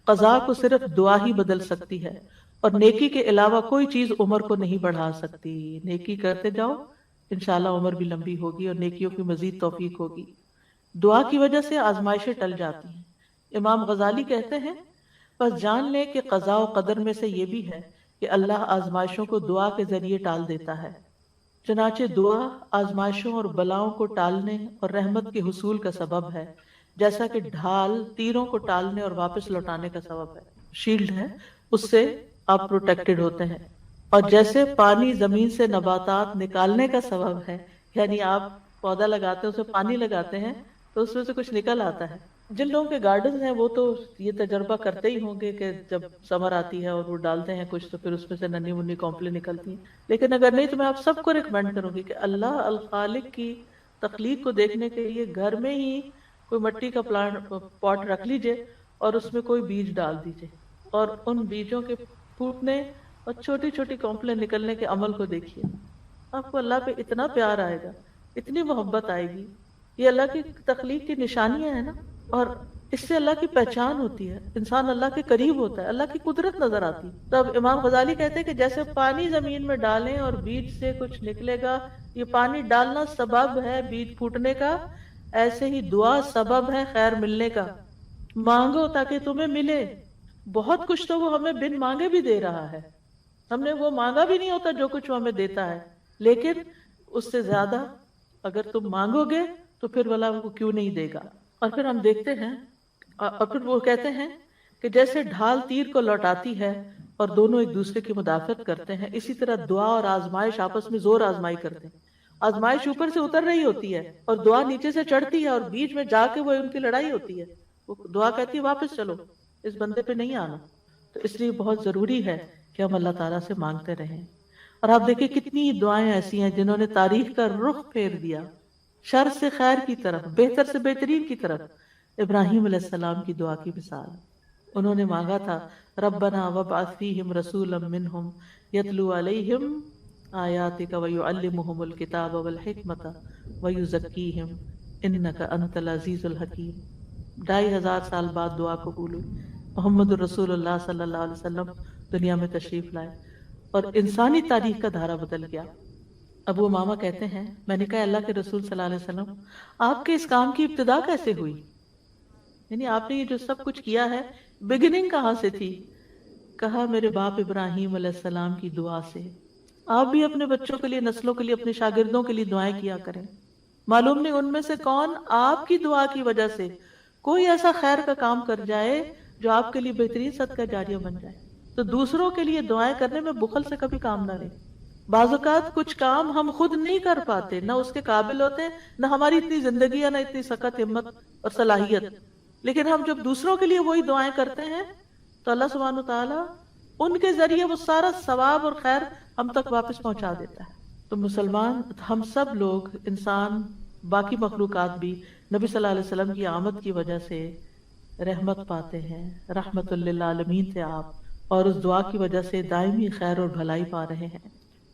قضا کو صرف دعا ہی بدل سکتی ہے اور نیکی کے علاوہ کوئی چیز عمر کو نہیں بڑھا سکتی. نیکی کرتے جاؤ انشاءاللہ عمر بھی لمبی ہوگی اور نیکیوں کی مزید توفیق ہوگی. دعا کی وجہ سے آزمائشیں ٹل جاتی ہیں. امام غزالی کہتے ہیں بس جان لے کہ قضاء و قدر میں سے یہ بھی ہے کہ اللہ آزمائشوں کو دعا کے ذریعے ٹال دیتا ہے. چنانچہ دعا آزمائشوں اور بلاؤں کو ٹالنے اور رحمت کے حصول کا سبب ہے، جیسا کہ ڈھال تیروں کو ٹالنے اور واپس لوٹانے کا سبب ہے، شیلڈ ہے، اس سے آپ پروٹیکٹڈ ہوتے ہیں. اور جیسے پانی زمین سے نباتات نکالنے کا سبب ہے، یعنی آپ پودا لگاتے ہیں اسے پانی لگاتے ہیں تو اس میں سے کچھ نکل آتا ہے. جن لوگوں کے گارڈنز ہیں وہ تو یہ تجربہ کرتے ہی ہوں گے کہ جب سمر آتی ہے اور وہ ڈالتے ہیں کچھ تو پھر اس میں سے ننھی منھی کونپلیں نکلتی ہیں. لیکن اگر نہیں تو میں آپ سب کو ریکمینڈ کروں گی کہ اللہ الخالق کی تخلیق کو دیکھنے کے لیے گھر میں ہی کوئی مٹی کا پاٹ رکھ لیجئے اور اس میں کوئی بیج ڈال دیجئے اور ان بیجوں کے پھوٹنے اور چھوٹی چھوٹی کونپلیں نکلنے کے عمل کو دیکھیے. آپ کو اللہ پہ اتنا پیار آئے گا، اتنی محبت آئے گی. یہ اللہ کی تخلیق کی نشانیاں ہیں نا، اور اس سے اللہ کی پہچان ہوتی ہے، انسان اللہ کے قریب ہوتا ہے، اللہ کی قدرت نظر آتی. تو اب امام غزالی کہتے ہیں کہ جیسے پانی زمین میں ڈالیں اور بیج سے کچھ نکلے گا، یہ پانی ڈالنا سبب ہے بیج پھوٹنے کا، ایسے ہی دعا سبب ہے خیر ملنے کا. مانگو تاکہ تمہیں ملے. بہت کچھ تو وہ ہمیں بن مانگے بھی دے رہا ہے. ہم نے وہ مانگا بھی نہیں ہوتا جو کچھ وہ ہمیں دیتا ہے، لیکن اس سے زیادہ اگر تم مانگو گے تو پھر والا وہ کیوں نہیں دے گا۔ اور پھر ہم دیکھتے ہیں اور پھر وہ کہتے ہیں کہ جیسے ڈھال تیر کو لوٹاتی ہے اور دونوں ایک دوسرے کی مدافعت کرتے ہیں، اسی طرح دعا اور آزمائش آپس میں زور آزمائی کرتے ہیں۔ آزمائش اوپر سے اتر رہی ہوتی ہے اور دعا نیچے سے چڑھتی ہے، اور بیچ میں جا کے وہ ان کی لڑائی ہوتی ہے۔ وہ دعا کہتی ہے واپس چلو، اس بندے پہ نہیں آنا۔ تو اس لیے بہت ضروری ہے کہ ہم اللہ تعالیٰ سے مانگتے رہیں۔ اور آپ دیکھیں کتنی دعائیں ایسی ہیں جنہوں نے تاریخ کا رخ پھیر دیا، شر سے خیر کی طرف، بہتر سے بہترین کی طرف۔ ابراہیم علیہ السلام کی دعا کی مثال، انہوں نے مانگا تھا ربنا وابعث فیہم رسولا منہم یتلو علیہم آیاتک ویعلمہم الکتاب والحکمت ویزکیہم انک انت العزیز الحکیم۔ 2500 سال بعد دعا قبول ہوئی، محمد الرسول اللہ صلی اللہ علیہ وسلم دنیا میں تشریف لائے اور انسانی تاریخ کا دھارا بدل گیا۔ ابو امامہ کہتے ہیں میں نے کہا اللہ کے رسول صلی اللہ علیہ وسلم آپ کے اس کام کی ابتدا کیسے ہوئی؟ یعنی آپ نے یہ جو سب کچھ کیا ہے بگننگ کہاں سے تھی؟ کہا میرے باپ ابراہیم علیہ السلام کی دعا سے۔ آپ بھی اپنے بچوں کے لیے، نسلوں کے لیے، اپنے شاگردوں کے لیے دعائیں کیا کریں۔ معلوم نہیں ان میں سے کون آپ کی دعا کی وجہ سے کوئی ایسا خیر کا کام کر جائے جو آپ کے لیے بہترین صدقہ جاریہ بن جائے۔ تو دوسروں کے لیے دعائیں کرنے میں بخل سے کبھی کام نہ لیں۔ بعض اوقات کچھ کام ہم خود نہیں کر پاتے، نہ اس کے قابل ہوتے، نہ ہماری اتنی زندگی ہے، نہ اتنی سخت ہمت اور صلاحیت، لیکن ہم جب دوسروں کے لیے وہی دعائیں کرتے ہیں تو اللہ سبحانہ وتعالیٰ ان کے ذریعے وہ سارا ثواب اور خیر ہم تک واپس پہنچا دیتا ہے۔ تو مسلمان، ہم سب لوگ، انسان، باقی مخلوقات بھی نبی صلی اللہ علیہ وسلم کی آمد کی وجہ سے رحمت پاتے ہیں، رحمت للعالمین تھے آپ، اور اس دعا کی وجہ سے دائمی خیر اور بھلائی پا رہے ہیں۔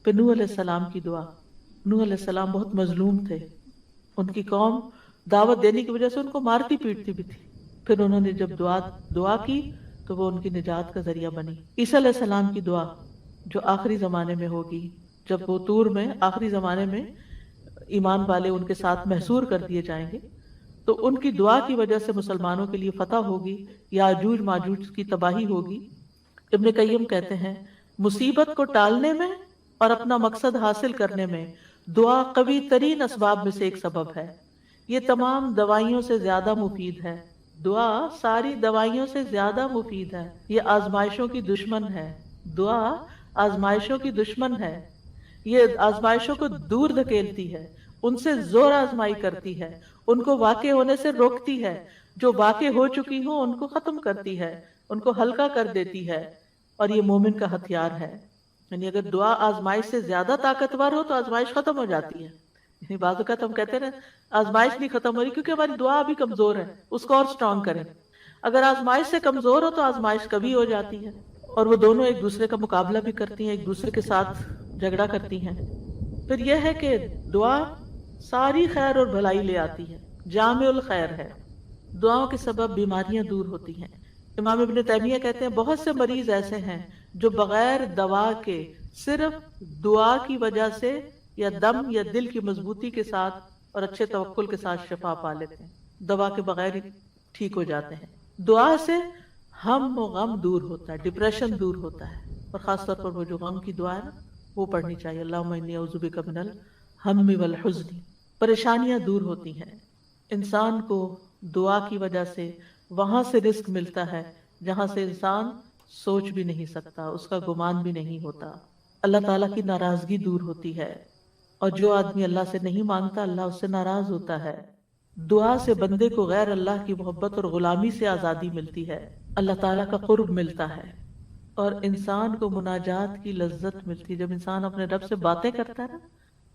پھر نوح علیہ السلام کی دعا، نوح علیہ السلام بہت مظلوم تھے، ان کی قوم دعوت دینے کی وجہ سے ان کو مارتی پیٹتی بھی تھی، پھر انہوں نے جب دعا کی تو وہ ان کی نجات کا ذریعہ بنی۔ عیسیٰ علیہ السلام کی دعا جو آخری زمانے میں ہوگی، جب وہ طور میں آخری زمانے میں ایمان والے ان کے ساتھ محصور کر دیے جائیں گے، تو ان کی دعا کی وجہ سے مسلمانوں کے لیے فتح ہوگی، یاجوج ماجوج کی تباہی ہوگی۔ ابن قیم کہتے ہیں مصیبت کو ٹالنے میں اور اپنا مقصد حاصل کرنے میں دعا قوی ترین اسباب میں سے ایک سبب ہے۔ یہ تمام دوائیوں سے زیادہ مفید ہے، دعا ساری دوائیوں سے زیادہ مفید ہے۔ یہ آزمائشوں کی دشمن ہے، دعا آزمائشوں کی دشمن ہے، یہ آزمائشوں کو دور دھکیلتی ہے، ان سے زور آزمائی کرتی ہے، ان کو واقع ہونے سے روکتی ہے، جو واقع ہو چکی ہوں ان کو ختم کرتی ہے، ان کو ہلکا کر دیتی ہے، اور یہ مومن کا ہتھیار ہے۔ یعنی اگر دعا آزمائش سے زیادہ طاقتور ہو تو آزمائش ختم ہو جاتی ہے۔ یعنی بعض اوقات ہم کہتے ہیں آزمائش نہیں ختم ہو رہی کیونکہ ہماری دعا ابھی کمزور ہے، اس کو اور سٹرونگ کریں۔ اگر آزمائش سے کمزور ہو تو آزمائش کبھی ہو جاتی ہے، اور وہ دونوں ایک دوسرے کا مقابلہ بھی کرتی ہیں، ایک دوسرے کے ساتھ جھگڑا کرتی ہیں۔ پھر یہ ہے کہ دعا ساری خیر اور بھلائی لے آتی ہے، جامع الخیر ہے۔ دعاؤں کے سبب بیماریاں دور ہوتی ہیں۔ امام ابن تیمیہ کہتے ہیں بہت سے مریض ایسے ہیں جو بغیر دوا کے صرف دعا کی وجہ سے یا دم یا دل کی مضبوطی کے ساتھ اور اچھے توکل کے ساتھ شفا پا لیتے ہیں، دوا کے بغیر ہی ٹھیک ہو جاتے ہیں۔ دعا سے ہم و غم دور ہوتا ہے، ڈپریشن دور ہوتا ہے، اور خاص طور پر وہ جو غم کی دعا ہے نا وہ پڑھنی چاہیے، اللہم انی اعوذ بک من الہم والحزن۔ پریشانیاں دور ہوتی ہیں، انسان کو دعا کی وجہ سے وہاں سے رزق ملتا ہے جہاں سے انسان سوچ بھی نہیں سکتا، اس کا گمان بھی نہیں ہوتا۔ اللہ تعالیٰ کی ناراضگی دور ہوتی ہے، اور جو آدمی اللہ سے نہیں مانگتا اللہ اس سے ناراض ہوتا ہے۔ دعا سے بندے کو غیر اللہ کی محبت اور غلامی سے آزادی ملتی ہے، اللہ تعالیٰ کا قرب ملتا ہے، اور انسان کو مناجات کی لذت ملتی ہے۔ جب انسان اپنے رب سے باتیں کرتا ہے نا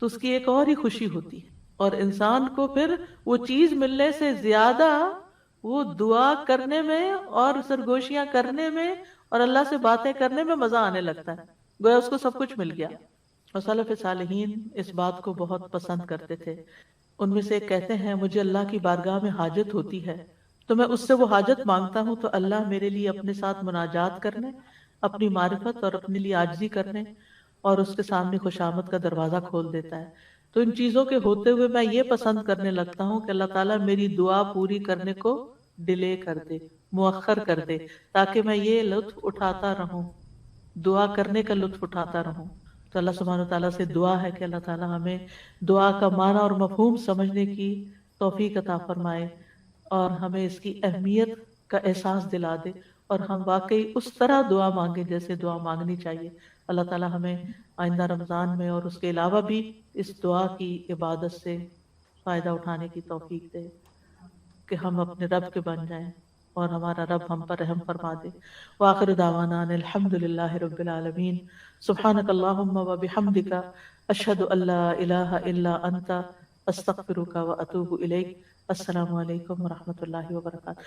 تو اس کی ایک اور ہی خوشی ہوتی ہے، اور انسان کو پھر وہ چیز ملنے سے زیادہ وہ دعا کرنے میں اور سرگوشیاں کرنے میں اور اللہ سے باتیں کرنے میں مزہ آنے لگتا ہے، گویا اس کو سب کچھ مل گیا۔ اور سلف صالحین اس بات کو بہت پسند کرتے تھے۔ ان میں سے ایک کہتے ہیں مجھے اللہ کی بارگاہ میں حاجت ہوتی ہے تو میں اس سے وہ حاجت مانگتا ہوں تو اللہ میرے لیے اپنے ساتھ مناجات کرنے، اپنی معرفت اور اپنے لیے عاجزی کرنے اور اس کے سامنے خوشامد کا دروازہ کھول دیتا ہے۔ تو ان چیزوں کے ہوتے ہوئے میں یہ پسند کرنے لگتا ہوں کہ اللہ تعالیٰ میری دعا پوری کرنے کو ڈیلے کر دے، مؤخر کر دے، تاکہ میں یہ لطف اٹھاتا رہوں دعا کرنے کا لطف اٹھاتا رہوں۔ تو اللہ سبحانہ و تعالیٰ سے دعا ہے کہ اللہ تعالیٰ ہمیں دعا کا معنی اور مفہوم سمجھنے کی توفیق عطا فرمائے، اور ہمیں اس کی اہمیت کا احساس دلا دے، اور ہم واقعی اس طرح دعا مانگیں جیسے دعا مانگنی چاہیے۔ اللہ تعالیٰ ہمیں آئندہ رمضان میں اور اس کے علاوہ بھی اس دعا کی عبادت سے فائدہ اٹھانے کی توفیق دے، کہ ہم اپنے رب کے بن جائیں اور ہمارا رب ہم پر رحم فرما دے۔ وآخر دعوانا ان الحمد للہ رب العالمین۔ سبحانک اللہم و بحمدک، اشہد ان لا الہ الا انت، استغفرک و اتوب الیک۔ السلام علیکم ورحمۃ اللہ وبرکاتہ۔